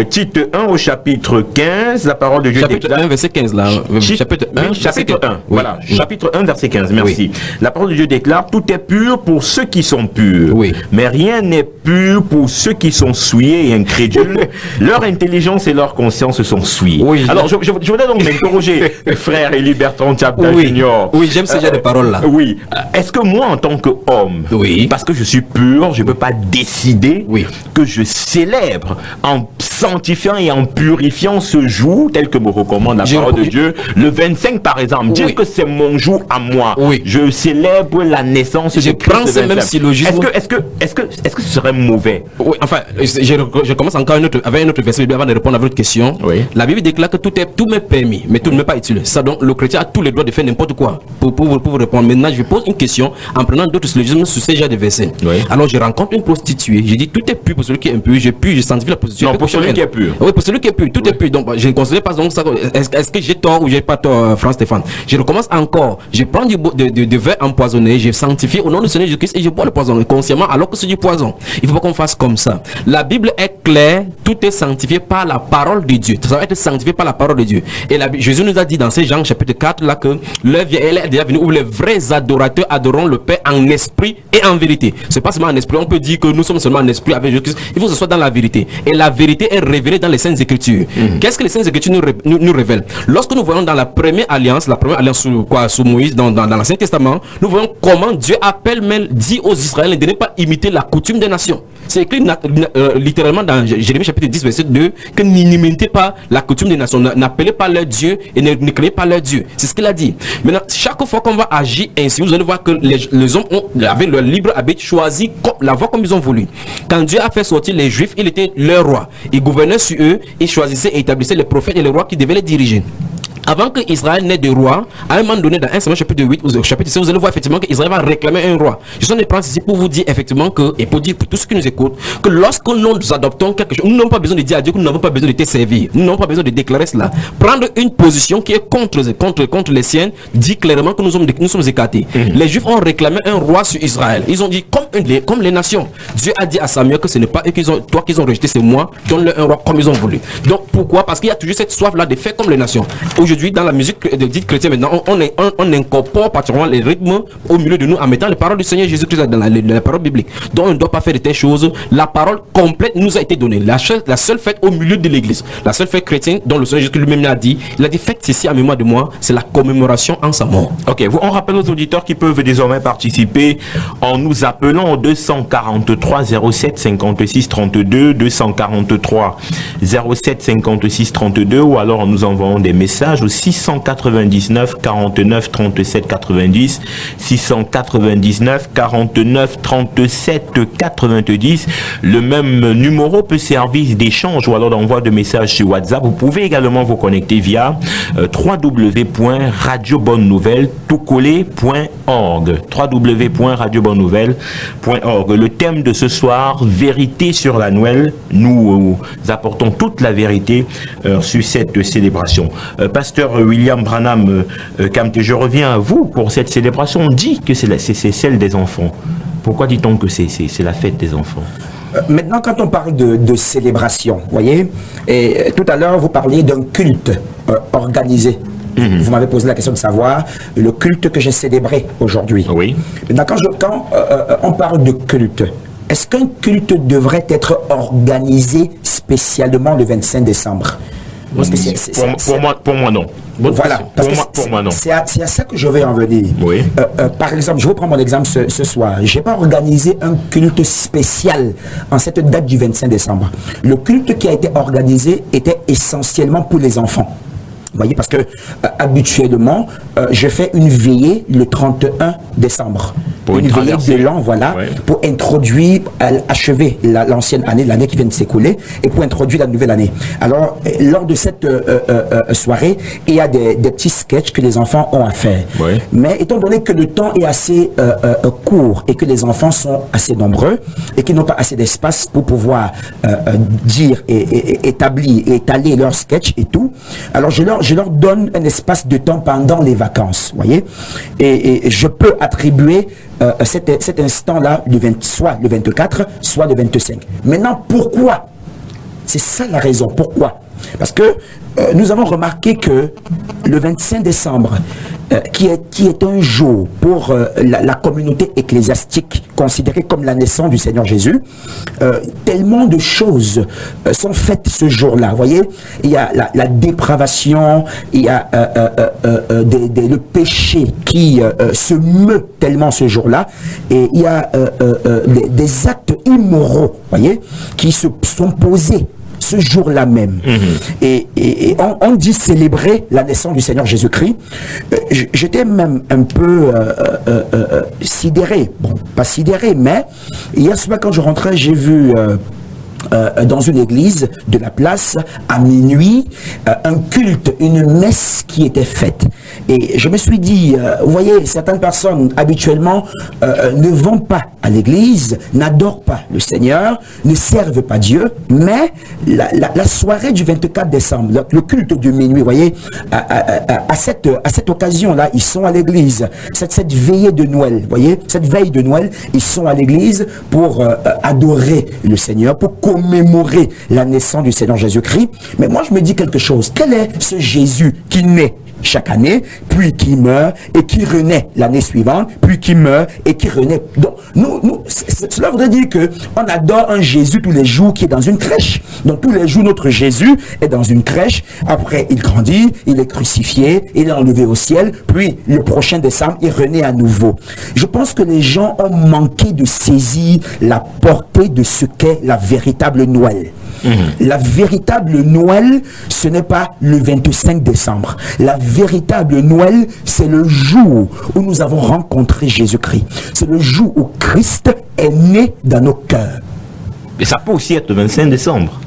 Tite 1 au chapitre 15, la parole de Dieu Chapitre déclare... 1, verset 15 là. Chapitre 1, chapitre 1, Oui. voilà, Oui. chapitre 1, verset 15, merci. Oui. La parole de Dieu déclare, tout est pur pour ceux qui sont purs, Oui. mais rien n'est pur pour ceux qui sont souillés et incrédules. Leur intelligence et leur conscience sont souillées. Oui. Alors, je voudrais donc m'interroger, frère Élie Bertrand Tchapda Junior. Oui, j'aime ce genre de paroles là. Oui. Est-ce que moi, en tant qu'homme, Oui. parce que je suis pur, je ne peux pas décider Oui. que je célèbre en sanctifiant et en purifiant ce jour, tel que me recommande la parole de Dieu, le 25 par exemple, dire que c'est mon jour à moi. Oui. Je célèbre la naissance de Je Christ prends le ce même 25. syllogisme. Est-ce que ce serait mauvais? Oui, enfin, je commence encore avec un autre verset avant de répondre à votre question. Oui. La Bible déclare que tout m'est permis, mais tout ne m'est pas utile. Ça, donc, le chrétien a tous les droits de faire n'importe quoi pour vous répondre. Maintenant, je pose une question en prenant d'autres syllogismes sur ces genres de versets. Oui. Alors, je rencontre une prostituée. Je dis tout est pur pour celui qui est impur. Je sanctifie la prostituée. Non, pour celui qui est pur. Oui, pour celui qui est pur. Tout est pur. Donc, je ne considère pas donc ça. Est-ce que j'ai tort ou j'ai pas tort, Franck Stéphane? Je recommence encore. Je prends du verre empoisonné. Je sanctifie au nom du Seigneur Jésus-Christ et je bois le poison consciemment alors que c'est du poison. Il ne faut pas qu'on fasse comme ça. La Bible est claire. Tout est sanctifié par la parole de Dieu. Ça va être sanctifié par la parole de Dieu. Et Jésus nous a dit dans ces Jean chapitre 4 là que l'heure est déjà venue où les vrais adorateurs adoreront le Père en esprit et en vérité. C'est pas seulement en esprit. On peut dire que nous sommes seulement en esprit avec Jésus-Christ. Il faut que ce soit dans la vérité. Et la vérité est révélée dans les Saintes Écritures. Qu'est-ce que les Saintes Écritures nous révèlent? Lorsque nous voyons dans la première alliance sous Moïse, dans l'Ancien Testament, nous voyons comment Dieu dit aux Israéliens de ne pas imiter la coutume des nations. C'est écrit littéralement dans Jérémie chapitre 10 verset 2 que n'imitez pas la coutume des nations, n'appelez pas leur Dieu et ne créez pas leur Dieu. C'est ce qu'il a dit. Maintenant, chaque fois qu'on va agir ainsi, vous allez voir que les hommes ont, avec leur libre arbitre, choisi la voie comme ils ont voulu. Quand Dieu a fait sortir les Juifs, il était leur roi. Il gouvernait sur eux, il choisissait et établissait les prophètes et les rois qui devaient les diriger. Avant que Israël n'ait de roi, à un moment donné, dans 1 Samuel chapitre 8 ou chapitre 6, vous allez voir effectivement qu'Israël va réclamer un roi. Je suis en train de prendre ici pour vous dire effectivement que, et pour dire pour tous ceux qui nous écoutent, que lorsque nous adoptons quelque chose, nous n'avons pas besoin de dire à Dieu que nous n'avons pas besoin de te servir. Nous n'avons pas besoin de déclarer cela. Prendre une position qui est contre les siennes dit clairement que nous sommes écartés. Les Juifs ont réclamé un roi sur Israël. Ils ont dit comme les nations. Dieu a dit à Samuel que ce n'est pas eux qu'ils ont rejeté, c'est moi. Donne-leur un roi comme ils ont voulu. Donc pourquoi? Parce qu'il y a toujours cette soif là de faire comme les nations. Aujourd'hui, dans la musique dite chrétienne, maintenant, on incorpore particulièrement les rythmes au milieu de nous en mettant les paroles du Seigneur Jésus-Christ dans la parole biblique. Donc on ne doit pas faire de telles choses. La parole complète nous a été donnée. La seule fête au milieu de l'église, la seule fête chrétienne dont le Seigneur Jésus lui-même a dit, il a dit faites ceci à mémoire de moi, c'est la commémoration en sa mort. Ok, on rappelle aux auditeurs qui peuvent désormais participer en nous appelant au 243 07 56 32, 243 07 56 32 ou alors en nous envoyant des messages au 699 49 37 90, 699 49 37 90. Le même numéro peut servir d'échange ou alors d'envoi de messages sur WhatsApp. Vous pouvez également vous connecter via www.radiobonnenouvelle.org, www.radiobonnenouvelle.org. Le thème de ce soir, vérité sur la Noël. Nous apportons toute la vérité sur cette célébration. Pasteur William Branham Kamte, je reviens à vous pour cette célébration. On dit que c'est celle des enfants. Pourquoi dit-on que c'est la fête des enfants? Maintenant, quand on parle de célébration, voyez, et tout à l'heure, vous parliez d'un culte organisé. Vous m'avez posé la question de savoir le culte que j'ai célébré aujourd'hui. Oui. Maintenant, quand on parle de culte, est-ce qu'un culte devrait être organisé spécialement le 25 décembre? Parce que pour moi, non. Voilà, parce pour moi, non. C'est à ça que je vais en venir. Oui. Par exemple, je vais prendre mon exemple ce soir. Je n'ai pas organisé un culte spécial en cette date du 25 décembre. Le culte qui a été organisé était essentiellement pour les enfants. Vous voyez, parce que habituellement, je fais une veillée le 31 décembre. Pour une veillée de l'an, voilà, ouais. Pour introduire, achever l'ancienne année, l'année qui vient de s'écouler, et pour introduire la nouvelle année. Alors, lors de cette soirée, il y a des petits sketchs que les enfants ont à faire. Ouais. Mais étant donné que le temps est assez court et que les enfants sont assez nombreux et qu'ils n'ont pas assez d'espace pour pouvoir dire et établir et étaler leurs sketchs et tout, alors je leur donne un espace de temps pendant les vacances, voyez, et je peux attribuer cet instant-là, soit le 24, soit le 25. Maintenant, pourquoi? C'est ça la raison. Pourquoi? Parce que nous avons remarqué que le 25 décembre, qui est un jour pour la communauté ecclésiastique considérée comme la naissance du Seigneur Jésus, tellement de choses sont faites ce jour-là. Vous voyez, il y a la dépravation, il y a le péché qui se meut tellement ce jour-là, et il y a des actes immoraux, voyez, qui se sont posés ce jour-là même. Et on dit célébrer la naissance du Seigneur Jésus-Christ. J'étais même un peu sidéré. Bon, pas sidéré, mais hier soir, quand je rentrais, j'ai vu dans une église de la place, à minuit, un culte, une messe qui était faite. Et je me suis dit, vous voyez, certaines personnes habituellement ne vont pas à l'église, n'adorent pas le Seigneur, ne servent pas Dieu, mais la soirée du 24 décembre, le culte de minuit, vous voyez, à cette occasion-là, ils sont à l'église. Cette veillée de Noël, vous voyez, cette veille de Noël, ils sont à l'église pour adorer le Seigneur, pour commémorer la naissance du Seigneur Jésus-Christ. Mais moi, je me dis quelque chose. Quel est ce Jésus qui naît chaque année, puis qui meurt et qui renaît l'année suivante, puis qui meurt et qui renaît? Donc, cela voudrait dire que on adore un Jésus tous les jours qui est dans une crèche. Donc, tous les jours, notre Jésus est dans une crèche. Après, il grandit, il est crucifié, il est enlevé au ciel, puis le prochain décembre, il renaît à nouveau. Je pense que les gens ont manqué de saisir la portée de ce qu'est la véritable Noël. La véritable Noël, ce n'est pas le 25 décembre. La véritable Noël, c'est le jour où nous avons rencontré Jésus-Christ. C'est le jour où Christ est né dans nos cœurs. Et ça peut aussi être le 25 décembre.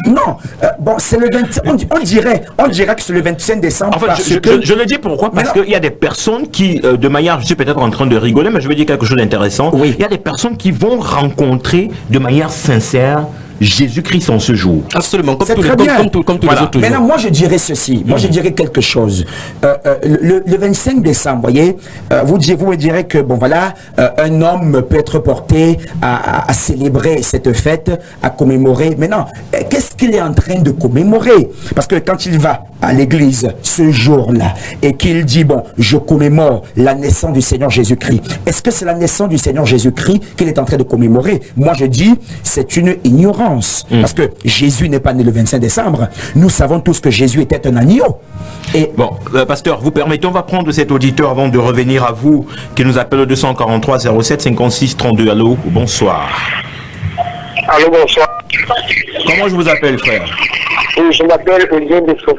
Non, bon, c'est le 25. On dirait que c'est le 25 décembre. En fait, je le dis pourquoi? Parce qu'il y a des personnes qui, de manière, je suis peut-être en train de rigoler, mais je veux dire quelque chose d'intéressant. Oui. Il y a des personnes qui vont rencontrer de manière sincère Jésus-Christ en ce jour. Absolument, comme C'est tous très les bien. autres jours. Maintenant, moi, je dirais ceci. Moi, je dirais quelque chose. Le 25 décembre, voyez, vous me direz que, bon, voilà, un homme peut être porté à célébrer cette fête, à commémorer. Mais non, qu'est-ce qu'il est en train de commémorer? Parce que quand il va à l'église ce jour-là et qu'il dit, bon, je commémore la naissance du Seigneur Jésus-Christ, est-ce que c'est la naissance du Seigneur Jésus-Christ qu'il est en train de commémorer? Moi, je dis, c'est une ignorance. Parce que Jésus n'est pas né le 25 décembre. Nous savons tous que Jésus était un agneau. Et bon, pasteur, vous permettez, on va prendre cet auditeur avant de revenir à vous, qui nous appelle au 243 07 56 32. Allô, bonsoir. Allô, bonsoir. Comment je vous appelle, frère? Je m'appelle Olivier Dessau.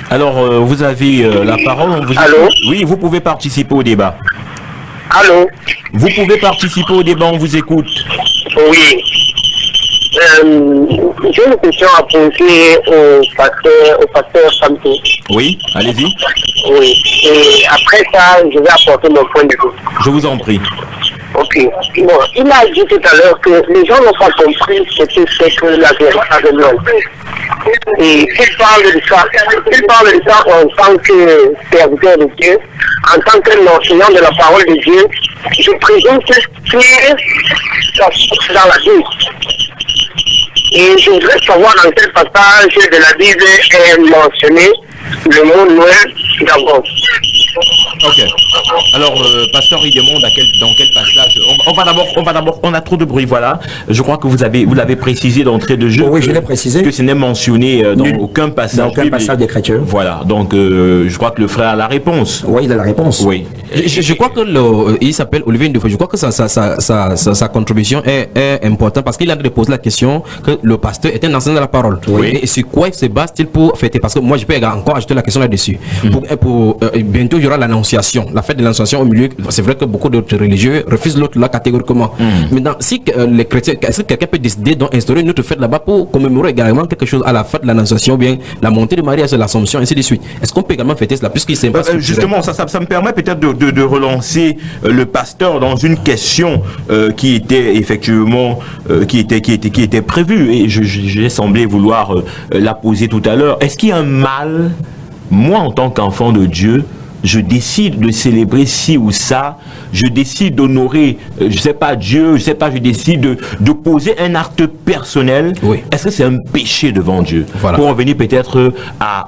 Alors, vous avez la parole. Allô? Oui, vous pouvez participer au débat. Allô? Vous pouvez participer au débat, on vous écoute. Oui. J'ai une question à poser au pasteur Santo. Oui, allez-y. Oui. Et après ça, je vais apporter mon point de vue. Je vous en prie. Ok. Bon, il a dit tout à l'heure que les gens n'ont pas compris ce que c'est que la véritable Noël. Et qu'il parle de ça en tant que serviteur de Dieu, en tant qu'enseignant de la parole de Dieu, je présume que c'est dans la Bible. Et je voudrais savoir dans quel passage de la Bible est mentionné le mot Noël d'abord. Ok. Alors, pasteur, il demande dans quel passage. on a trop de bruit, voilà. Je crois que vous l'avez précisé d'entrée de jeu. Oui, je l'ai précisé. Que ce n'est mentionné dans aucun passage. Dans aucun passage d'Écriture. Voilà, donc je crois que le frère a la réponse. Oui, il a la réponse. Oui. Je crois que il s'appelle Olivier Ndefoe. Je crois que sa contribution est importante parce qu'il a posé la question que le pasteur est un enseignant de la parole. Oui. Et sur quoi il se base-t-il pour fêter? Parce que moi, je peux encore ajouter la question là-dessus. Bientôt, il y aura l'annonciation, la fête de l'annonciation au milieu. C'est vrai que beaucoup d'autres religieux refusent l'autre là catégoriquement. Maintenant, si les chrétiens, est-ce que quelqu'un peut décider d'instaurer une autre fête là-bas pour commémorer également quelque chose à la fête de l'annonciation, ou bien la montée de Marie à l'Assomption, ainsi de suite? Est-ce qu'on peut également fêter cela puisqu'il s'est justement, ça me permet peut-être de relancer le pasteur dans une question qui était effectivement qui était prévue, et j'ai semblé vouloir la poser tout à l'heure. Est-ce qu'il y a un mal, moi en tant qu'enfant de Dieu, je décide de célébrer ci ou ça, je décide d'honorer, je sais pas Dieu, je décide de poser un acte personnel. Oui. Est-ce que c'est un péché devant Dieu? Voilà. Pour en venir peut-être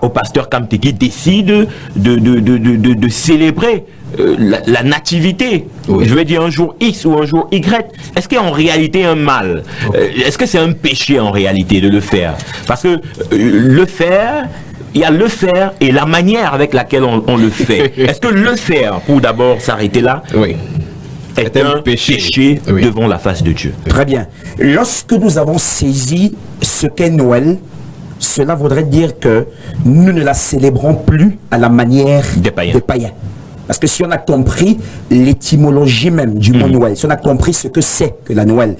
au pasteur Kamte qui décide de célébrer la nativité, oui. Je vais dire un jour X ou un jour Y. Est-ce qu'il y a en réalité un mal? Est-ce que c'est un péché en réalité de le faire? Parce que le faire, il y a le faire et la manière avec laquelle on le fait. Est-ce que le faire, pour d'abord s'arrêter là, oui, est un péché oui. devant la face de Dieu? Très bien. Lorsque nous avons saisi ce qu'est Noël, cela voudrait dire que nous ne la célébrons plus à la manière des païens. Parce que si on a compris l'étymologie même du mot Noël, si on a compris ce que c'est que la Noël,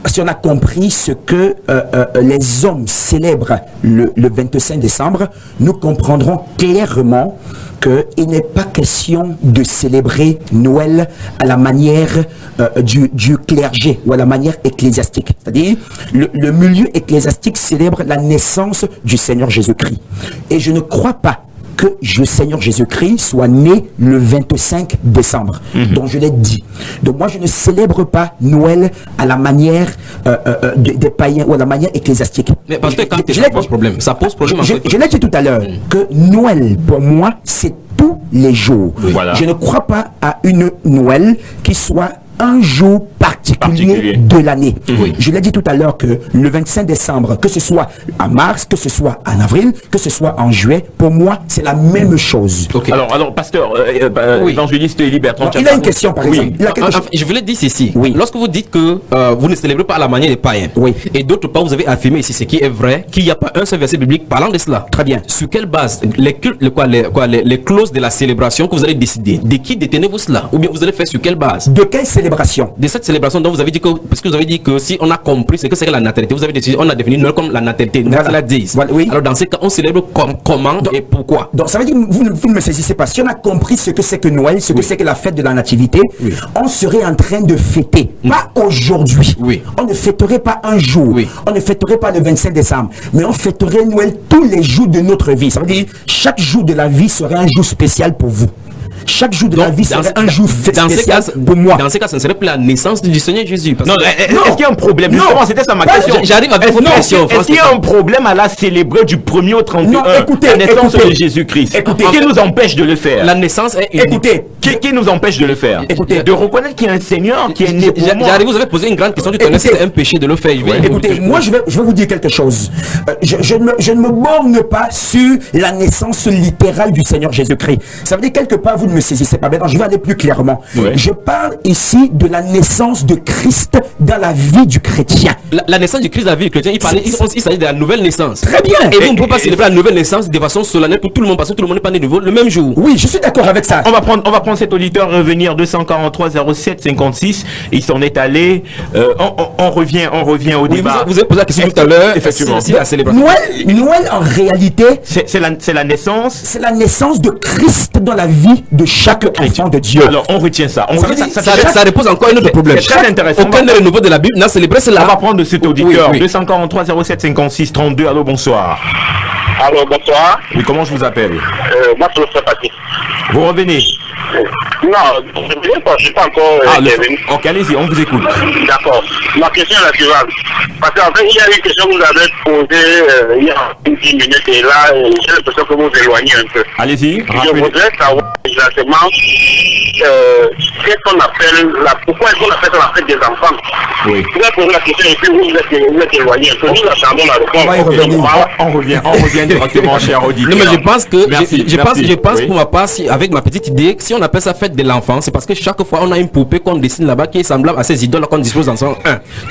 si on a compris ce que les hommes célèbrent le 25 décembre, nous comprendrons clairement qu'il n'est pas question de célébrer Noël à la manière du clergé ou à la manière ecclésiastique. C'est-à-dire, le milieu ecclésiastique célèbre la naissance du Seigneur Jésus-Christ. Et je ne crois pas que le Seigneur Jésus-Christ soit né le 25 décembre, dont je l'ai dit. Donc moi, je ne célèbre pas Noël à la manière des païens ou à la manière ecclésiastique. Mais parce que quand ça pose problème, ça pose problème. Je l'ai dit tout à l'heure, que Noël, pour moi, c'est tous les jours. Oui. Voilà. Je ne crois pas à une Noël qui soit un jour particulier de l'année. Oui. Je l'ai dit tout à l'heure que le 25 décembre, que ce soit en mars, que ce soit en avril, que ce soit en juillet, pour moi, c'est la même chose. Okay. Alors, pasteur, évangéliste Élie Bertrand, il a une question, par exemple. Je voulais dire ceci. Oui. Lorsque vous dites que vous ne célébrez pas à la manière des païens, oui. Et d'autre part, vous avez affirmé ici, ce qui est vrai, qu'il n'y a pas un seul verset biblique parlant de cela. Très bien. Sur quelle base les clauses de la célébration que vous allez décider? De qui détenez-vous cela? Ou bien vous allez faire sur quelle base? De quelle célébration? De cette célébration dont vous avez dit que, parce que vous avez dit que si on a compris ce que c'est que la natalité, vous avez décidé, on a défini Noël comme la natalité. Voilà. La 10. Voilà, oui. Alors dans ces cas, on célèbre comment et pourquoi? Donc ça veut dire que vous ne me saisissez pas. Si on a compris ce que c'est que Noël, ce que c'est que la fête de la nativité, on serait en train de fêter. Pas aujourd'hui. Oui. On ne fêterait pas un jour. Oui. On ne fêterait pas le 25 décembre. Mais on fêterait Noël tous les jours de notre vie. Ça veut dire chaque jour de la vie serait un jour spécial pour vous. Chaque jour de la vie serait un jour spécial pour moi. Dans ces cas, ce ne serait plus la naissance du Seigneur Jésus. Non, est-ce qu'il y a un problème? Justement, c'était ça ma question. J'arrive avec votre question. Est-ce qu'il y a un problème à la célébrer du 1er au 31, la naissance de Jésus-Christ? Qui nous empêche de le faire? La naissance est unique. Écoutez, qui nous empêche de le faire? Écoutez, de reconnaître qu'il y a un Seigneur qui est né pour moi. J'arrive, vous avez posé une grande question du tonnerre, c'est un péché de le faire. Écoutez, moi je vais vous dire quelque chose. Je ne me borne pas sur la naissance littérale du Seigneur Jésus-Christ. Ça veut dire quelque part, vous ne me saisissez pas. Maintenant, je vais aller plus clairement. Ouais. Je parle ici de la naissance de Christ dans la vie du chrétien. La naissance du Christ dans la vie du chrétien, il s'agit de la nouvelle naissance. Très bien. Et vous ne pouvez pas célébrer la nouvelle naissance de façon solennelle pour tout le monde, parce que tout le monde n'est pas né de nouveau le même jour. Oui, je suis d'accord avec ça. On va prendre cet auditeur, revenir 243 07 56. Il s'en est allé. On revient au débat. Vous avez posé la question tout à l'heure. Effectivement. Si la célébration. Noël en réalité, c'est la naissance. C'est la naissance de Christ dans la vie de chaque enfant de Dieu. Alors on retient ça. Ça repose encore un autre problème. C'est très intéressant. Aucun n'est le nouveau de la Bible n'a célébré cela. On va prendre cet auditeur. Oui. 243 07 56 32. Allô, bonsoir. Allô, bonsoir. Oui, comment je vous appelle? Moi, c'est le frère Patrick. Vous revenez. Non, je ne suis pas encore intervenu. Ok, allez-y, on vous écoute. D'accord. Ma question est la suivante. Parce qu'en fait, il y a une question que vous avez posée il y a 10 minutes et là, j'ai l'impression que vous vous éloignez un peu. Allez-y. Je voudrais savoir exactement qu'est-ce qu'on appelle pourquoi est-ce qu'on appelle ça la fête des enfants. Oui. Vous avez posé la question et puis vous êtes éloigné un peu. Nous attendons la réponse. On revient directement, cher auditeur. Non, mais je pense que, je pense oui. pour ma part, avec ma petite idée, si on appelle ça fête de l'enfant, c'est parce que chaque fois on a une poupée qu'on dessine là-bas qui est semblable à ces idoles qu'on dispose dans son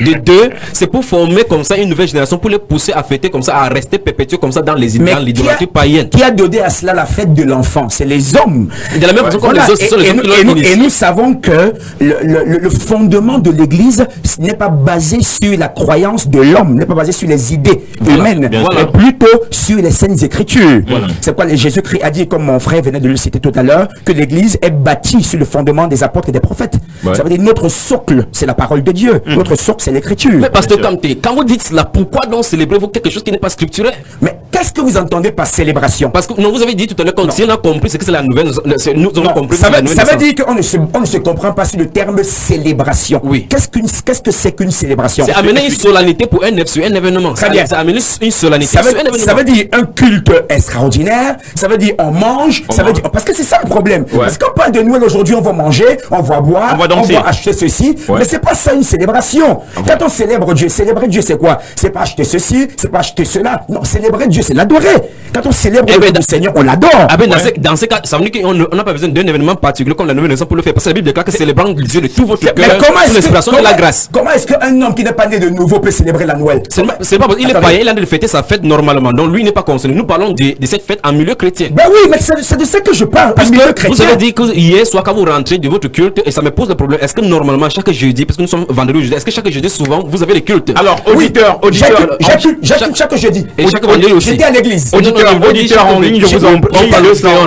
1. De 2, c'est pour former comme ça une nouvelle génération, pour les pousser à fêter comme ça, à rester perpétués comme ça dans l'idolâtrie païenne. Qui a donné à cela la fête de l'enfant? C'est les hommes. De la même façon que les autres, ce sont les hommes qui l'ont initié. Et nous savons que le fondement de l'Église n'est pas basé sur la croyance de l'homme, n'est pas basé sur les idées humaines, mais plutôt sur les saintes écritures. C'est quoi Jésus-Christ a dit, comme mon frère venait de le citer tout à l'heure, que l'Église est bâtie sur le fondement des apôtres et des prophètes. Ça veut dire notre socle, c'est la parole de Dieu. Notre socle, c'est l'écriture. Mais pasteur Kamté, quand vous dites cela, pourquoi donc célébrez-vous quelque chose qui n'est pas scripturel? Mais qu'est-ce que vous entendez par célébration? Parce que non, vous avez dit tout à l'heure, si on a compris, c'est que c'est la nouvelle. Nous avons compris. Ça veut dire qu'on ne se comprend pas sur le terme célébration. Oui. Qu'est-ce que c'est qu'une célébration? C'est amener une solennité pour un événement. Très bien. C'est amener une solennité sur un événement. Ça veut dire un culte extraordinaire. Ça veut dire on mange. Parce que c'est ça le problème. Parce qu'on parle de Noël aujourd'hui, on va manger, on va boire, on va acheter ceci. Mais c'est pas ça une célébration. Quand on célèbre Dieu, célébrer Dieu c'est quoi? C'est pas acheter ceci, c'est pas acheter cela. Non, célébrer Dieu c'est l'adorer. Quand on célèbre le Seigneur, on l'adore. Dans ces cas, ça veut dire qu'on n'a pas besoin d'un événement particulier comme la nouvelle naissance pour le faire. Parce que la Bible déclare que célébrant Dieu de tout votre cœur, c'est l'expression de la grâce. Comment est-ce qu'un homme qui n'est pas né de nouveau peut célébrer la Noël? C'est pas parce qu'il est païen, il a de fêter sa fête normalement. Donc lui n'est pas concerné. Nous parlons de cette fête en milieu chrétien. Ben oui, mais c'est de ça que je parle. Parce que vous avez dit que hier soir quand vous rentrez de votre culte, et ça me pose le problème. Est-ce que normalement chaque jeudi, parce que nous sommes vendredi ou jeudi, est-ce que chaque jeudi souvent vous avez les cultes? Alors auditeur, j'accule chaque jeudi. Et chaque vendredi aussi. J'étais à l'église. Auditeur en ligne, je vous en prie.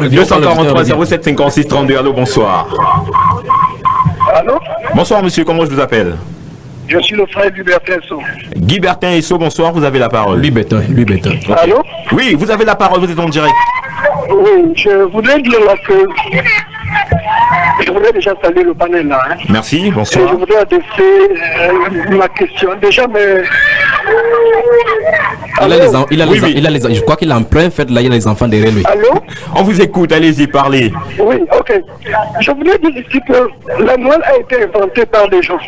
243 07 56 32. Allô, bonsoir. Allô? Bonsoir monsieur, comment je vous appelle? Je suis le frère Guy Bertin Esso. Guy Bertin Esso, bonsoir, vous avez la parole. Lui béton. Allô? Oui, vous avez la parole, vous êtes en direct. Oui, je voudrais dire là que je voudrais déjà saluer le panel là. Merci, Et bonsoir. je voudrais adresser ma question. Déjà, mais. Je crois qu'il est en plein fait là, il y a les enfants derrière lui. Allô? On vous écoute, allez-y, parlez. Oui, ok. Je voulais dire ici que la Noël a été inventée par des gens.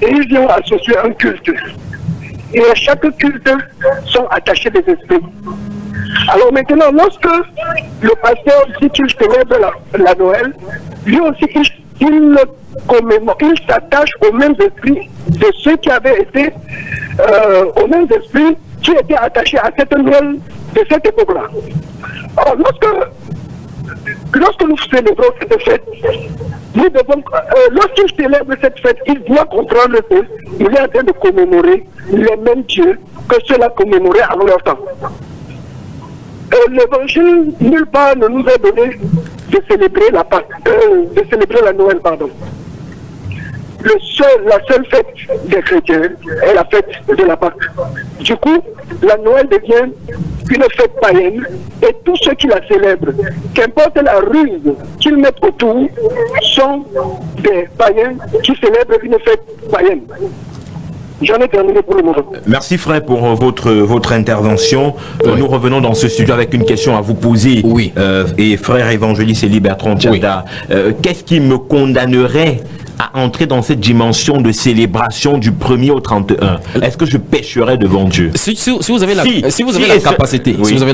Et ils viennent associer un culte. Et à chaque culte sont attachés des esprits. Alors maintenant, lorsque le pasteur dit qu'il célèbre la Noël, lui aussi il s'attache aux mêmes esprits de ceux qui avaient été aux mêmes esprits qui étaient attachés à cette Noël de cette époque-là. Alors lorsque nous célébrons cette fête, nous devons, lorsqu'il célèbre cette fête, il doit comprendre qu'il est en train de commémorer les mêmes dieux que ceux-là commémoraient avant leur temps. L'évangile, nulle part ne nous a donné de célébrer la Noël, pardon. La seule fête des chrétiens est la fête de la Pâque. Du coup, la Noël devient une fête païenne et tous ceux qui la célèbrent, qu'importe la ruse qu'ils mettent autour, sont des païens qui célèbrent une fête païenne. J'en ai terminé pour le moment. Merci frère pour votre intervention. Nous revenons dans ce studio avec une question à vous poser. Oui. Et frère évangéliste Élie Bertrand Tchada, qu'est-ce qui me condamnerait à entrer dans cette dimension de célébration du 1er au 31? Est-ce que je pécherais devant Dieu? Si vous avez la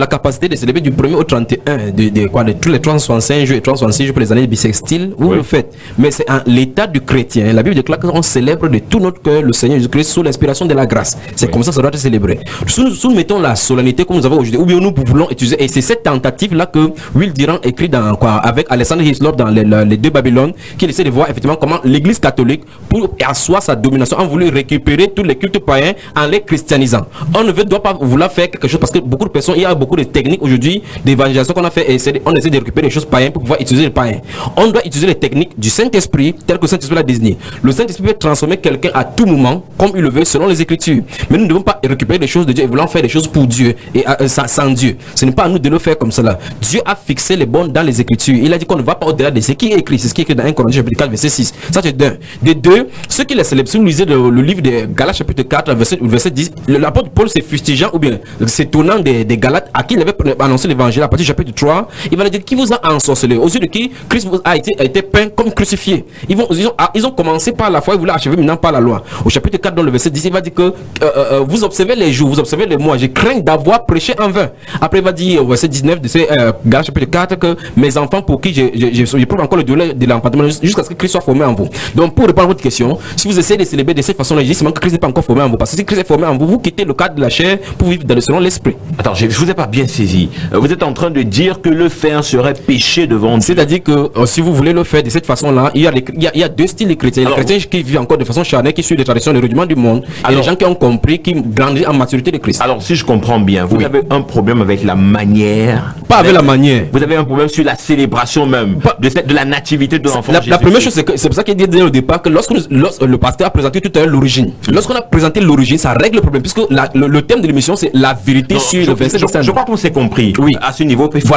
capacité de célébrer du 1er au 31 de tous les 365 jours et 366 jours pour les années bissextiles, vous le faites. Mais c'est en l'état du chrétien. La Bible déclare qu'on célèbre de tout notre cœur le Seigneur Jésus-Christ sous l'inspiration de la grâce. C'est comme ça que ça doit être célébré. Si nous mettons la solennité comme nous avons aujourd'hui, ou bien nous voulons utiliser, et c'est cette tentative-là que Will Durant écrit avec Alexander Hislop dans les deux Babylones, qu'il essaie de voir effectivement comment l'Église catholique pour asseoir sa domination, a voulu récupérer tous les cultes païens en les christianisant. On ne doit pas vouloir faire quelque chose parce que beaucoup de personnes, il y a beaucoup de techniques aujourd'hui d'évangélisation qu'on a fait et on essaie de récupérer les choses païennes pour pouvoir utiliser les païens. On doit utiliser les techniques du Saint-Esprit tel que le Saint-Esprit l'a désigné. Le Saint-Esprit peut transformer quelqu'un à tout moment comme il le veut selon les Écritures. Mais nous ne devons pas récupérer les choses de Dieu et vouloir faire des choses pour Dieu et sans Dieu. Ce n'est pas à nous de le faire comme cela. Dieu a fixé les bornes dans les Écritures. Il a dit qu'on ne va pas au-delà de ce qui est écrit. C'est ce qui est écrit dans 1 Corinthiens chapitre 4 verset 6. Ça c'est d'un. De deux, ceux qui les célèbrent, si vous lisez le livre de Galates chapitre 4 verset 10, l'apôtre Paul s'est fustigeant ou bien s'étonnant des Galates à qui il avait annoncé l'évangile à partir du chapitre 3. Il va leur dire qui vous a ensorcelé, aux yeux de qui Christ a été peint comme crucifié. Ils ont commencé par la foi, ils voulaient achever maintenant par la loi. Au chapitre 4 dans le verset 10, il va dire que vous observez les jours, vous observez les mois, je crains d'avoir prêché en vain. Après il va dire au verset 19 de Galates chapitre 4 que mes enfants pour qui je prends encore le délai de l'enfantement jusqu'à ce que Christ soit formé en vous. Donc pour répondre à votre question, si vous essayez de célébrer de cette façon-là, je dis seulement que Christ n'est pas encore formé en vous. Parce que si Christ est formé en vous, vous quittez le cadre de la chair pour vivre selon l'esprit. Attends, je vous ai pas bien saisi. Vous êtes en train de dire que le faire serait péché devant Dieu. C'est-à-dire que si vous voulez le faire de cette façon-là, il y a deux styles de chrétiens. Les chrétiens qui vivent encore de façon charnelle, qui suivent les traditions, les rudiments du monde, et les gens qui ont compris, qui grandissent en maturité de Christ. Alors si je comprends bien, vous avez un problème avec la manière. Pas avec la manière. Vous avez un problème sur la célébration même de la nativité de l'enfant Jésus. La première chose, c'est pour ça qu'il dit au départ que lorsque le pasteur a présenté tout à l'heure l'origine, lorsqu'on a présenté l'origine, ça règle le problème, puisque le thème de l'émission c'est la vérité sur le verset. Je crois qu'on s'est compris. Oui. À ce niveau, il faut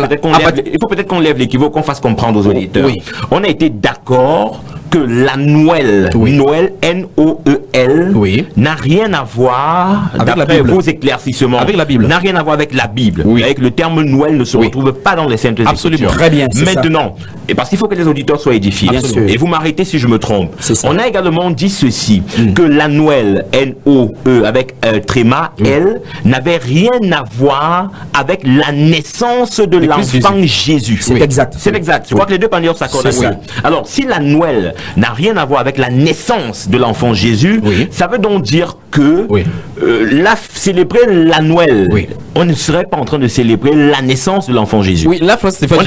peut-être qu'on lève l'équivoque, qu'on fasse comprendre aux auditeurs. Oui. On a été d'accord que la Noël, Noël, N-O-E-L, n'a rien à voir avec vos éclaircissements. Avec la Bible. N'a rien à voir avec la Bible. Oui. Avec le terme Noël ne se retrouve pas dans les Saintes Écritures. Absolument. Très bien. Maintenant, et parce qu'il faut que les auditeurs soient édifiés. Et vous m'arrêtez si je me trompe. On a également dit ceci, que la Noël, N-O-E, avec tréma, L, n'avait rien à voir avec la naissance de l'enfant Jésus. C'est exact. C'est exact. Je crois que les deux parties s'accordent. Alors, si la Noël n'a rien à voir avec la naissance de l'enfant Jésus, ça veut donc dire que célébrer la Noël, on ne serait pas en train de célébrer la naissance de l'enfant Jésus. Oui, là, Stéphane,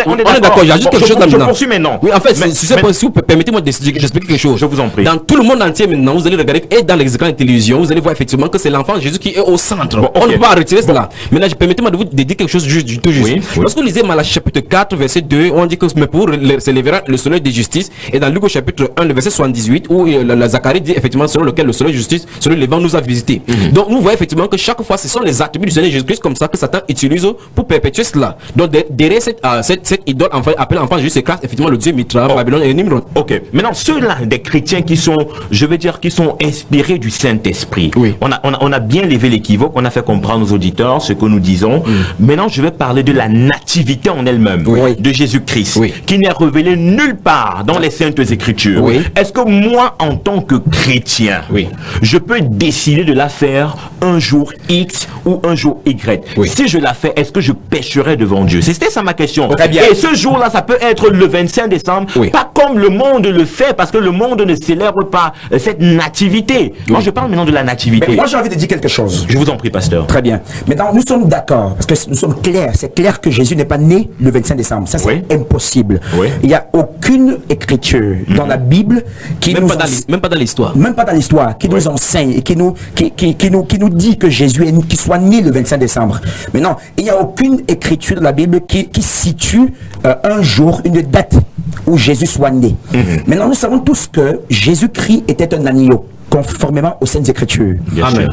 on est d'accord, j'ajoute quelque chose là-dedans. Je poursuis maintenant. Oui, en fait, si vous permettez-moi d'expliquer quelque chose. Je vous en prie. Dans tout le monde entier maintenant, vous allez regarder, et dans les écrans de télévision, vous allez voir effectivement que c'est l'enfant Jésus qui est au centre. On ne peut pas retirer cela. Maintenant, permettez-moi de vous dire quelque chose tout juste. Lorsque vous lisez Malachie chapitre 4, verset 2, on dit que mais pour s'élèvera le soleil de justice. Et dans Luc au chapitre 1, le verset 78, où la Zacharie dit effectivement selon lequel le soleil de justice, selon le vent nous a visité. Donc nous voyons effectivement que chaque fois, ce sont les attributs du Seigneur Jésus-Christ comme ça que Satan utilise pour perpétuer cela. Donc derrière cette idole appelée enfant Jésus, c'est effectivement le Dieu Mitra, Babylone et Nimrod. Ok. Maintenant, ceux-là des chrétiens qui sont, je veux dire, qui sont inspirés du Saint-Esprit. On a bien levé l'équivoque, on a fait comprendre aux auditeurs ce que nous disons. Maintenant, je vais parler de la nativité en elle-même de Jésus-Christ, qui n'est révélée nulle part dans les Saintes Écritures. Est-ce que moi, en tant que chrétien, je peux décider de la faire un jour X ou un jour Y? Si je la fais, est-ce que je pécherai devant Dieu? C'était ça ma question. Et ce jour-là, ça peut être le 25 décembre, pas comme le monde le fait, parce que le monde ne célèbre pas cette nativité. Moi, je parle maintenant de la nativité. Mais moi, j'ai envie de dire quelque chose. Je vous en prie, pasteur. Très bien. Maintenant, nous sommes d'accord, parce que nous sommes clairs. C'est clair que Jésus n'est pas né le 25 décembre. Ça, c'est impossible. Il n'y a aucune écriture dans la Bible qui même pas dans l'histoire. Même pas dans l'histoire, qui nous enseigne et qui nous dit que Jésus qui soit né le 25 décembre. Mais non, il n'y a aucune écriture dans la Bible qui situe un jour, une date où Jésus soit né. Maintenant, nous savons tous que Jésus-Christ était un agneau, conformément aux Saintes Écritures.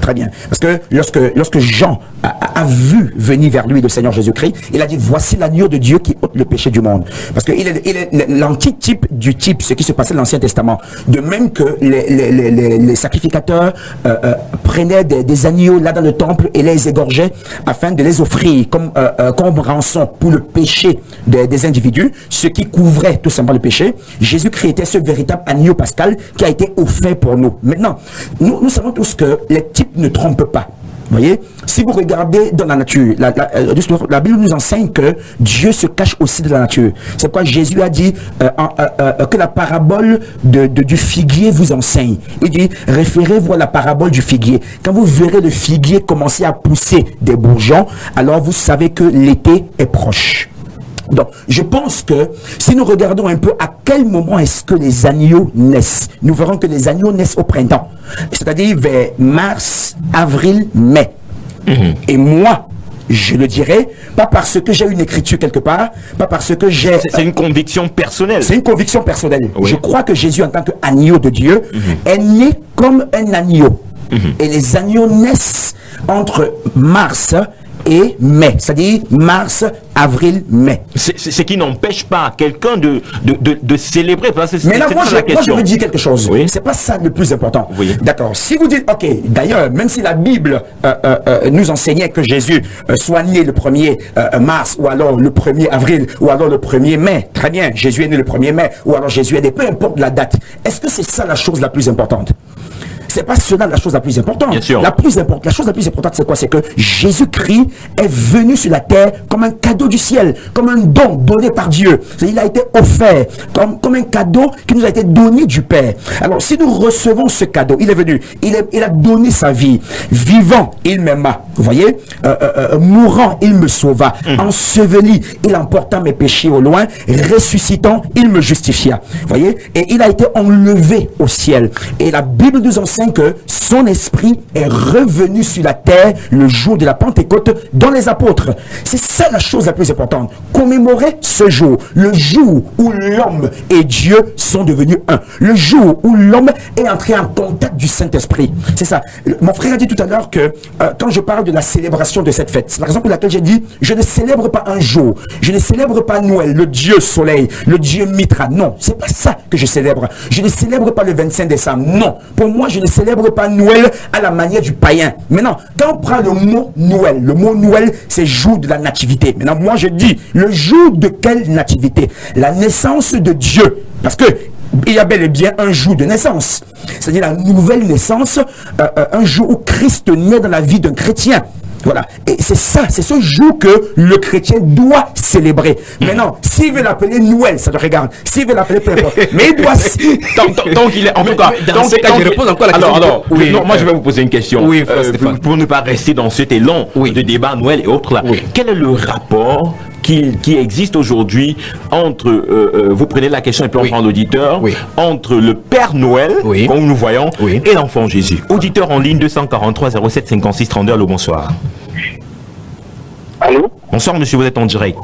Très bien. Parce que lorsque Jean a vu venir vers lui le Seigneur Jésus-Christ, il a dit, voici l'agneau de Dieu qui ôte le péché du monde. Parce qu'il est l'antitype du type, ce qui se passait dans l'Ancien Testament. De même que les sacrificateurs prenaient des agneaux là dans le temple et les égorgeaient afin de les offrir comme rançon pour le péché des individus, ce qui couvrait tout simplement le péché. Jésus-Christ était ce véritable agneau pascal qui a été offert pour nous. Maintenant, nous savons tous que les types ne trompent pas. Vous voyez, si vous regardez dans la nature, la Bible nous enseigne que Dieu se cache aussi de la nature. C'est pourquoi Jésus a dit que la parabole du figuier vous enseigne. Il dit, référez-vous à la parabole du figuier. Quand vous verrez le figuier commencer à pousser des bourgeons, alors vous savez que l'été est proche. Donc, je pense que si nous regardons un peu à quel moment est-ce que les agneaux naissent, nous verrons que les agneaux naissent au printemps, c'est-à-dire vers mars, avril, mai. Et moi, je le dirais, pas parce que j'ai une écriture quelque part, pas parce que j'ai... C'est une conviction personnelle. C'est une conviction personnelle. Oui. Je crois que Jésus, en tant qu'agneau de Dieu, est né comme un agneau. Et les agneaux naissent entre mars et mai, c'est-à-dire mars, avril, mai. Ce qui n'empêche pas quelqu'un de célébrer. Parce que Mais là, moi, la question. je veux dire quelque chose. Oui. C'est pas ça le plus important. Oui. D'accord. Si vous dites, ok, d'ailleurs, même si la Bible nous enseignait que Jésus soit né le 1er mars, ou alors le 1er avril, ou alors le 1er mai, très bien, Jésus est né le 1er mai, ou alors Jésus est né, peu importe la date. Est-ce que c'est ça la chose la plus importante? C'est pas cela la chose la plus importante. Bien sûr. La chose la plus importante, c'est quoi? C'est que Jésus-Christ est venu sur la terre comme un cadeau du ciel, comme un don donné par Dieu. Il a été offert comme un cadeau qui nous a été donné du Père. Alors, si nous recevons ce cadeau, il est venu, il a donné sa vie. Vivant, il m'aima. Vous voyez? Mourant, il me sauva. Enseveli, il emporta mes péchés au loin. Ressuscitant, il me justifia. Vous voyez? Et il a été enlevé au ciel. Et la Bible nous enseigne que son esprit est revenu sur la terre le jour de la Pentecôte dans les apôtres. C'est ça la chose la plus importante. Commémorer ce jour, le jour où l'homme et Dieu sont devenus un. Le jour où l'homme est entré en contact du Saint-Esprit. C'est ça. Mon frère a dit tout à l'heure que quand je parle de la célébration de cette fête, c'est la raison pour laquelle j'ai dit, je ne célèbre pas un jour, je ne célèbre pas Noël, le Dieu soleil, le Dieu Mitra. Non, c'est pas ça que je célèbre. Je ne célèbre pas le 25 décembre. Non. Pour moi, je ne célèbre pas Noël à la manière du païen. Maintenant, quand on prend le mot Noël, c'est jour de la nativité. Maintenant, moi, je dis, le jour de quelle nativité? La naissance de Dieu. Parce que il y a bel et bien un jour de naissance. C'est-à-dire la nouvelle naissance, un jour où Christ naît dans la vie d'un chrétien. Voilà. Et c'est ça, c'est ce jour que le chrétien doit célébrer. Maintenant, s'il veut l'appeler Noël, ça le regarde. S'il veut l'appeler peu importe. Mais il doit... Donc il est... En tout cas, dans ce cas, je réponds encore à la question. Alors, oui, non, moi je vais vous poser une question. Oui, Stéphane. Pour ne pas rester dans cet élan de débat Noël et autres là. Oui. Quel est le rapport qui existe aujourd'hui entre, vous prenez la question et puis on prend l'auditeur, entre le Père Noël, comme nous voyons, et l'enfant Jésus? Auditeur en ligne 243 07 56 32, allô, bonsoir. Allô? Bonsoir monsieur, vous êtes en direct.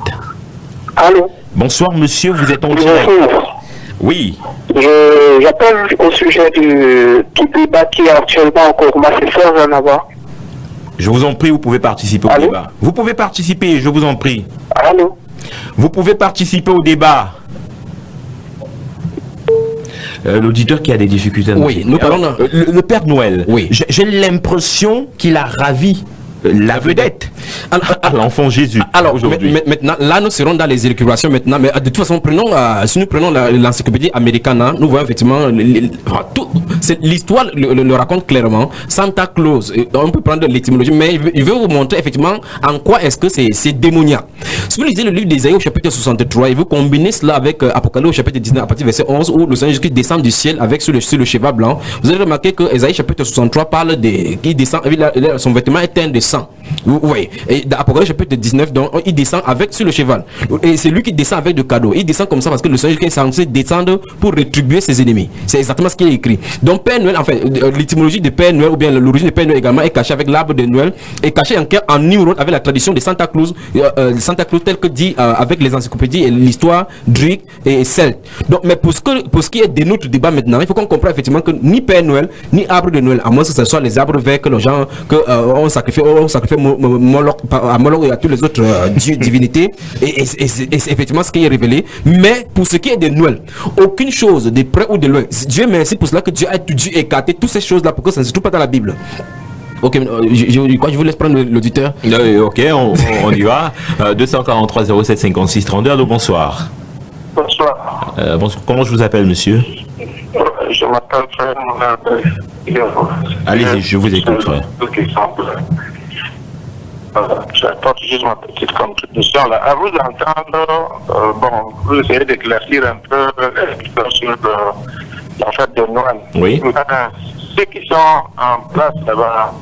Allô? Bonsoir monsieur, vous êtes en direct. Oui. J'appelle au sujet du débat qui est actuellement en cours. Ma sœur vient d'avoir. Je vous en prie, vous pouvez participer au débat. Vous pouvez participer, je vous en prie. Allô? Vous pouvez participer au débat. L'auditeur qui a des difficultés. Oui, nous parlons le Père Noël. Oui. J'ai l'impression qu'il a ravi la vedette à l'enfant Jésus. Alors maintenant, là nous serons dans les élucubrations maintenant, mais de toute façon si nous prenons l'encyclopédie américaine, nous voyons effectivement l'histoire le raconte clairement. Santa Claus, on peut prendre l'étymologie, mais il veut vous montrer effectivement en quoi est-ce que c'est démoniaque. Si vous lisez le livre d'Ésaïe au chapitre 63 et vous combinez cela avec Apocalypse au chapitre 19 à partir du verset 11 où le Seigneur Jésus descend du ciel avec sur le cheval blanc, vous allez remarquer que Ésaïe chapitre 63 parle qui descend, son vêtement est teint de sang. Vous voyez, et dans Apocalypse chapitre 19, donc, il descend sur le cheval. Et c'est lui qui descend avec de cadeaux. Il descend comme ça parce que le Seigneur est censé descendre pour rétribuer ses ennemis. C'est exactement ce qui est écrit. Donc Père Noël, en fait, l'étymologie de Père Noël ou bien l'origine de Père Noël également est cachée avec l'arbre de Noël, est cachée en Nimrod avec la tradition de Santa Claus tel que dit avec les encyclopédies et l'histoire druide et celte. Donc, mais pour ce qui est de notre débat maintenant, il faut qu'on comprenne effectivement que ni Père Noël ni arbre de Noël, à moins que ce soit les arbres verts que les gens on sacrifie Moloch, à Moloch et à tous les autres divinités, et c'est effectivement ce qui est révélé. Mais pour ce qui est de Noël, aucune chose de près ou de loin, Dieu merci pour cela que Dieu a dû écarter toutes ces choses là pour que ça ne se trouve pas dans la Bible. Ok, je vous laisse prendre l'auditeur. Ok, on y va. 243 07 56 32, allô, bonsoir. Bonsoir. Bonsoir. Comment je vous appelle, monsieur? Je m'appelle frère. Allez-y, je vous écoute, frère. J'apporte juste ma petite contribution là. À vous entendre, vous essayez d'éclaircir un peu sur la fête de Noël. Oui. Ceux qui sont en place là-bas,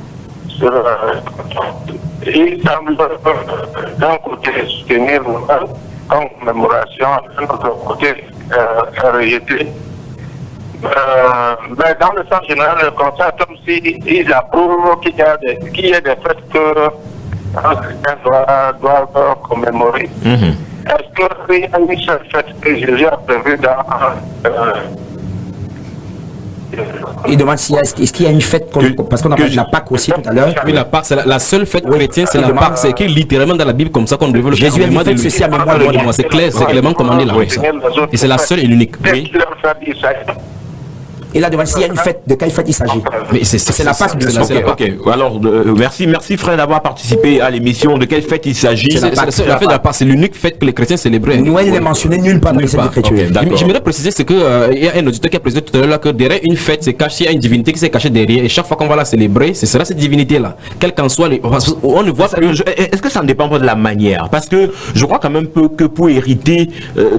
ils semblent d'un côté soutenir Noël comme commémoration, de notre côté rejeté. Mais dans le sens général, le conseil, comme s'ils approuvent qu'il y ait des fêtes que un chrétien doit commémorer. Est-ce qu'il y a une seule fête que Jésus a prévue dans... Il demande est-ce qu'il y a une fête, parce qu'on a parlé de la Pâque aussi tout à l'heure. Oui, la Pâque, c'est la seule fête chrétienne, c'est la Pâque. C'est écrit littéralement dans la Bible comme ça qu'on devait le faire. Jésus a dit faites ceci à mémoire de moi. C'est clair, c'est clairement commandé là. Et c'est la seule et l'unique. Oui. Et là, devant s'il y a une fête, de quelle fête il s'agit? Mais c'est la Pâque, bien sûr. Ok, alors merci frère d'avoir participé à l'émission. De quelle fête il s'agit? C'est la fête de la Pâque, c'est l'unique fête que les chrétiens célébraient. Noël n'est mentionné nulle part dans les Saintes Écritures. J'aimerais préciser, c'est qu'il y a un auditeur qui a précisé tout à l'heure que derrière une fête, c'est caché, il y a une divinité qui s'est cachée derrière. Et chaque fois qu'on va la célébrer, ce sera cette divinité-là. Quel qu'en soit, on ne voit plus. Est-ce que ça ne dépend pas de la manière? Parce que je crois quand même que pour hériter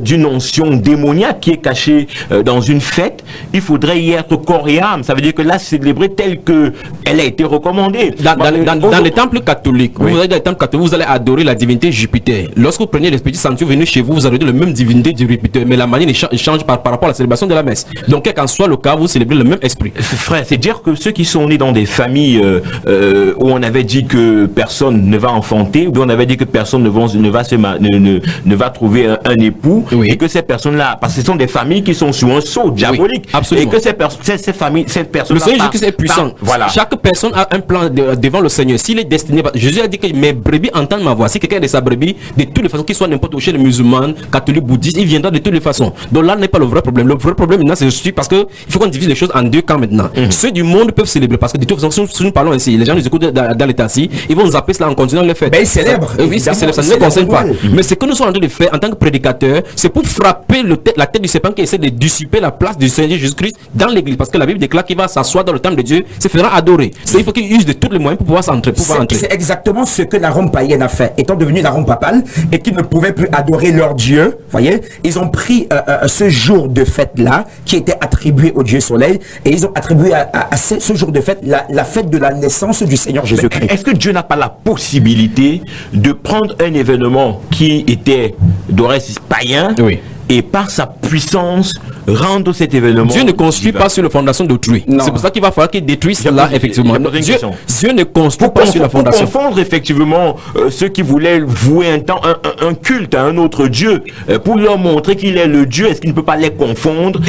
d'une notion démoniaque qui est cachée dans une fête, il faudrait y être corps et âme. Ça veut dire que là, célébrer telle que elle a été recommandée. Dans les temples catholiques, vous allez dans les temples catholiques, vous allez adorer la divinité Jupiter. Lorsque vous prenez l'Esprit Saint venu chez vous, vous adorez la même divinité de Jupiter, mais la manière change par rapport à la célébration de la messe. Donc, quel qu'en soit le cas, vous célébrez le même esprit. Frère, c'est dire que ceux qui sont nés dans des familles où on avait dit que personne ne va enfanter, où on avait dit que personne ne va trouver un époux, et que ces personnes-là, parce que ce sont des familles qui sont sous un sceau diabolique, et que ces familles, cette personne. Le Seigneur Jésus-Christ est puissant. Voilà. Chaque personne a un plan devant le Seigneur. S'il est destiné, Jésus a dit que mes brebis entendent ma voix. Si quelqu'un de sa brebis, de toutes les façons, qu'il soit n'importe où chez les musulmans, catholiques, bouddhistes, il viendra de toutes les façons. Donc là n'est pas le vrai problème. Le vrai problème maintenant, c'est parce que il faut qu'on divise les choses en deux camps maintenant. Ceux du monde peuvent célébrer parce que de toute façon, si nous parlons ici, les gens nous écoutent dans l'état-ci, ils vont nous appeler cela en continuant de le faire. Mais ils célèbrent. Oui, ça ne les concerne pas. Mais ce que nous sommes en train de faire en tant que prédicateurs, c'est pour frapper la tête du serpent qui essaie de dissiper la place du Seigneur Jésus-Christ dans l'église. Parce que la Bible déclare qu'il va s'asseoir dans le temple de Dieu, se fera adorer. Il faut qu'il use de tous les moyens pour pouvoir s'entrer. C'est exactement ce que la Rome païenne a fait. Étant devenu la Rome papale et qu'ils ne pouvaient plus adorer leur Dieu, voyez, ils ont pris ce jour de fête-là, qui était attribué au Dieu Soleil, et ils ont attribué à ce jour de fête la fête de la naissance du Seigneur Jésus-Christ. Est-ce que Dieu n'a pas la possibilité de prendre un événement qui était d'origine païen, et par sa puissance rendre cet événement? Dieu ne construit pas sur la fondation d'autrui. C'est pour ça qu'il va falloir qu'il détruise cela, effectivement. Dieu ne construit pas sur la fondation. Pour confondre effectivement ceux qui voulaient vouer un culte à un autre Dieu, pour leur montrer qu'il est le Dieu, est-ce qu'il ne peut pas les confondre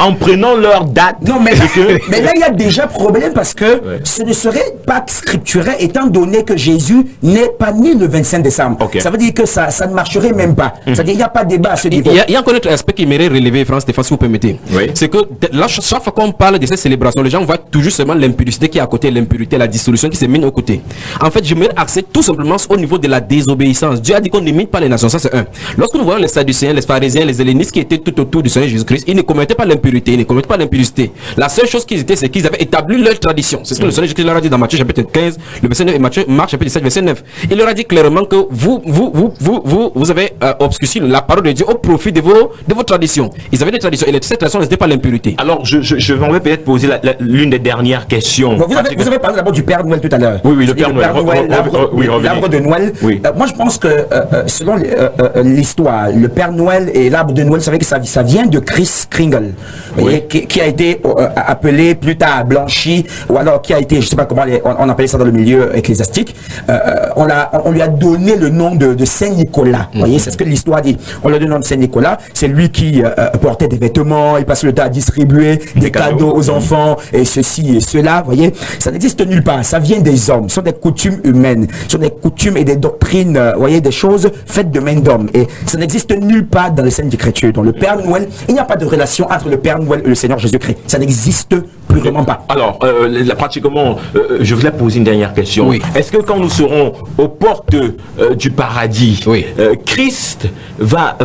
en prenant leur date? Non, mais là il y a déjà problème parce que ce ne serait pas scripturel étant donné que Jésus n'est pas né le 25 décembre. Ça veut dire que ça ne marcherait même pas. C'est-à-dire qu'il n'y a pas de débat à ce niveau. Il y a encore un autre aspect qui mérite relever, Stéphane, si vous permettez. C'est que là, chaque fois qu'on parle de cette célébration, les gens voient toujours seulement l'impudicité qui est à côté, l'impurité, la dissolution qui se mène au côté. En fait, j'aimerais axer tout simplement au niveau de la désobéissance. Dieu a dit qu'on n'imite pas les nations, ça c'est un. Lorsque nous voyons les Sadducéens, les pharisiens, les hellénistes qui étaient tout autour du Seigneur Jésus-Christ, ils ne commettaient pas l'impurité, ils ne commettaient pas l'impudicité. La seule chose qu'ils étaient, c'est qu'ils avaient établi leur tradition. C'est ce que le Seigneur Jésus-Christ leur a dit dans Matthieu chapitre 15, le verset 9 et Marc chapitre 17, verset 9. Il leur a dit clairement que vous avez obscurci la parole de Dieu au profit de vos traditions. Ils avaient des traditions et cette tradition n'était pas l'impurité. Alors je vais peut-être poser l'une des dernières questions. Vous avez parlé d'abord du Père Noël tout à l'heure. Oui, le Père Noël. L'arbre de Noël. Moi je pense que selon l'histoire, le Père Noël et l'arbre de Noël, vous savez que ça vient de Chris Kringle, qui a été appelé plus tard blanchi, ou alors qui a été, je sais pas comment on appelait ça dans le milieu ecclésiastique, on lui a donné le nom de Saint Nicolas. Vous voyez, c'est ce que l'histoire dit. On lui a donné le nom de Saint Nicolas. C'est lui qui portait des vêtements, il passait le temps à distribuer des cadeaux aux enfants, et ceci et cela, vous voyez. Ça n'existe nulle part, ça vient des hommes, ce sont des coutumes humaines, ce sont des coutumes et des doctrines, vous voyez, des choses faites de main d'homme. Et ça n'existe nulle part dans les Saintes Écritures. Donc le Père Noël, il n'y a pas de relation entre le Père Noël et le Seigneur Jésus-Christ. Ça n'existe plus vraiment pas. Alors, pratiquement, je voulais poser une dernière question. Est-ce que quand nous serons aux portes du paradis, Christ va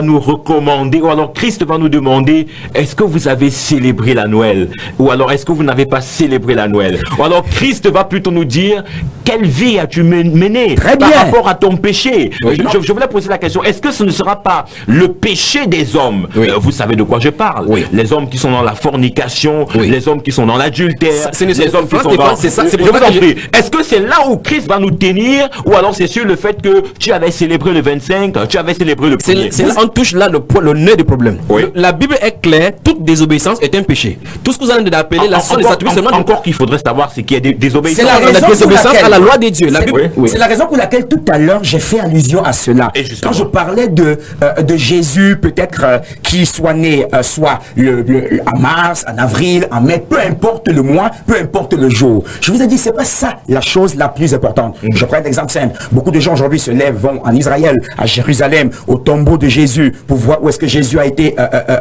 nous recommander, ou alors Christ va nous demander, est-ce que vous avez célébré la Noël? Ou alors est-ce que vous n'avez pas célébré la Noël? Ou alors Christ va plutôt nous dire, quelle vie as-tu menée par rapport à ton péché? Je voulais poser la question, est-ce que ce ne sera pas le péché des hommes? Vous savez de quoi je parle. Les hommes qui sont dans la fornication, les hommes qui sont dans l'adultère, les hommes qui sont dans... C'est ça, c'est Je vous en prie. Est-ce que c'est là où Christ va nous tenir, ou alors c'est sur le fait que tu avais célébré le 25, tu avais célébré le premier? C'est là, on touche là le nœud du problème. Oui. La Bible est claire, toute désobéissance est un péché. Tout ce que vous allez d'appeler là sont des attributs seulement. Encore qu'il faudrait savoir c'est qu'il y a des désobéissances. C'est la désobéissance à la loi des dieux. La Bible, C'est la raison pour laquelle tout à l'heure j'ai fait allusion à cela. Quand je parlais de Jésus, peut-être qu'il soit né soit en mars, en avril, en mai, peu importe le mois, peu importe le jour. Je vous ai dit, c'est pas ça la chose la plus importante. Je prends un exemple simple. Beaucoup de gens aujourd'hui se lèvent, vont en Israël, à Jérusalem, au tombeau de Jésus, pour voir où est-ce que Jésus a été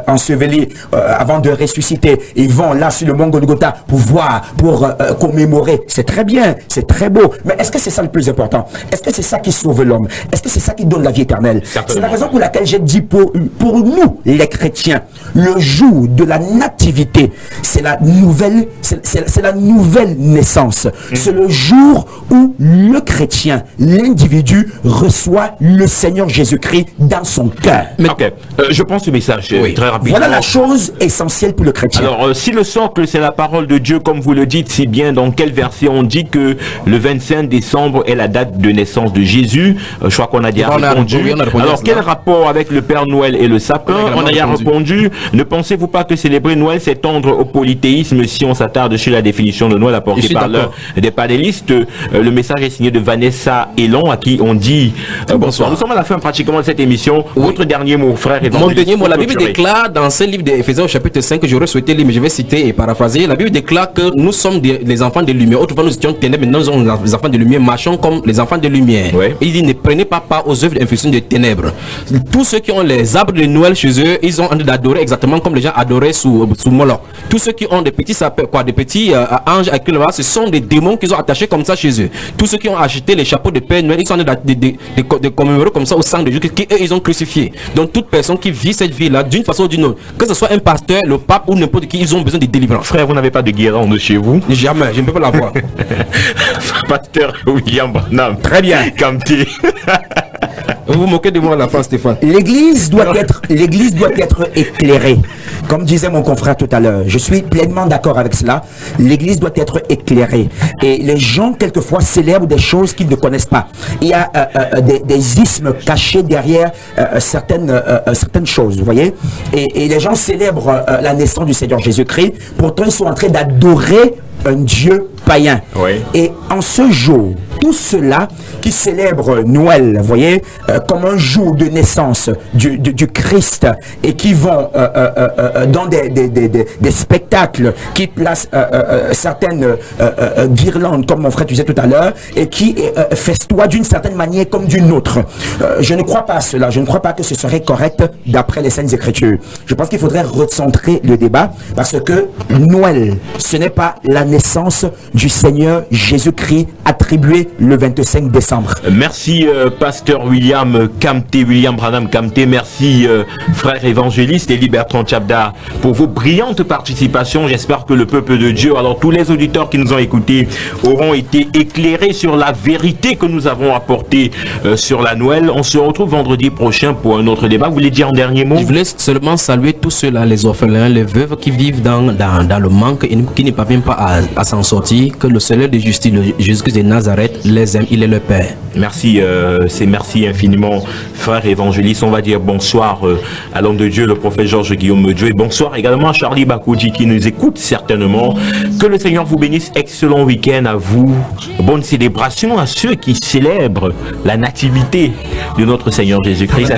enseveli avant de ressusciter. Ils vont là sur le mont Golgotha pour voir, pour commémorer. C'est très bien, c'est très beau. Mais est-ce que c'est ça le plus important? Est-ce que c'est ça qui sauve l'homme? Est-ce que c'est ça qui donne la vie éternelle? C'est la raison pour laquelle j'ai dit pour nous, les chrétiens, le jour de la nativité, c'est la nouvelle, c'est la nouvelle naissance. C'est le jour où le chrétien, l'individu, reçoit le Seigneur Jésus-Christ dans son cœur. Ok, je pense ce message très rapidement. Voilà la chose essentielle pour le chrétien. Alors, si le socle, c'est la parole de Dieu, comme vous le dites si bien, dans quel verset on dit que le 25 décembre est la date de naissance de Jésus? Je crois qu'on a déjà répondu. Alors, quel rapport avec le Père Noël et le sapin? On a déjà répondu. Ne pensez-vous pas que célébrer Noël, c'est tendre au polythéisme si on s'attarde sur la définition de Noël apportée par l'un des panélistes? Le message est signé de Vanessa Elon, à qui on dit bonsoir. Nous sommes à la fin pratiquement de cette émission. Votre dernier mot, frère évangéliste. Mon dernier mot, la Bible déclare dans ce livre d'Éphésiens au chapitre 5 que j'aurais souhaité lire, mais je vais citer et paraphraser. La Bible déclare que nous sommes les enfants de lumière. Autrefois nous étions ténèbres, maintenant nous sommes les enfants de lumière, marchons comme les enfants de lumière. Il dit ne prenez pas part aux œuvres d'infection de ténèbres. Tous ceux qui ont les arbres de Noël chez eux, ils ont envie d'adorer exactement comme les gens adoraient sous Moloch. Tous ceux qui ont des petits sapins, des petits anges avec là, ce sont des démons qu'ils ont attachés comme ça chez eux. Tous ceux qui ont acheté les chapeaux de Père Noël, ils sont en train de commémorer comme ça au sang de Jésus qui eux ils ont crucifié. Donc toute personne qui vit cette vie là d'une façon ou d'une autre, que ce soit un pasteur, le pape ou n'importe qui, ils ont besoin de délivrance. Frère, vous n'avez pas de guérande chez vous? Jamais, je ne peux pas l'avoir. Pasteur William Branham. Très bien. Camté. Vous vous moquez de moi à la fin, Stéphane. L'église doit être éclairée. Comme disait mon confrère tout à l'heure, je suis pleinement d'accord avec cela. L'église doit être éclairée. Et les gens, quelquefois, célèbrent des choses qu'ils ne connaissent pas. Il y a des ismes cachés derrière certaines choses, vous voyez. Et les gens célèbrent la naissance du Seigneur Jésus-Christ. Pourtant, ils sont en train d'adorer un Dieu païen. Et en ce jour, tous ceux-là qui célèbrent Noël, vous voyez, comme un jour de naissance du Christ, et qui vont dans des spectacles, qui placent certaines guirlandes, comme mon frère tu disais tout à l'heure, et qui festoient d'une certaine manière comme d'une autre. Je ne crois pas à cela. Je ne crois pas que ce serait correct d'après les Saintes Écritures. Je pense qu'il faudrait recentrer le débat, parce que Noël, ce n'est pas la naissance du Seigneur Jésus-Christ attribuée le 25 décembre. Merci pasteur William Branham Camté. Merci frère évangéliste Élie Bertrand Tchabda pour vos brillantes participations. J'espère que le peuple de Dieu, alors tous les auditeurs qui nous ont écoutés, auront été éclairés sur la vérité que nous avons apportée sur la Noël. On se retrouve vendredi prochain pour un autre débat. Vous voulez dire en dernier mot? Je voulais seulement saluer tous ceux-là, les orphelins, les veuves qui vivent dans le manque et qui ne parviennent pas à s'en sortir. Que le Seigneur de justice, Jésus-Christ de Nazareth, les aime, il est le Père. Merci, merci infiniment, frère évangéliste. On va dire bonsoir à l'homme de Dieu, le prophète Georges Guillaume Dieu. Et bonsoir également à Charlie Bakoudji qui nous écoute certainement. Que le Seigneur vous bénisse. Excellent week-end à vous. Bonne célébration à ceux qui célèbrent la nativité de notre Seigneur Jésus-Christ.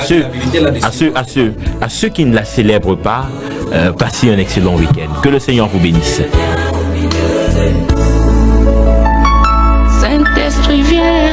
À ceux qui ne la célèbrent pas, passez un excellent week-end. Que le Seigneur vous bénisse. Saint-Esprit, viens.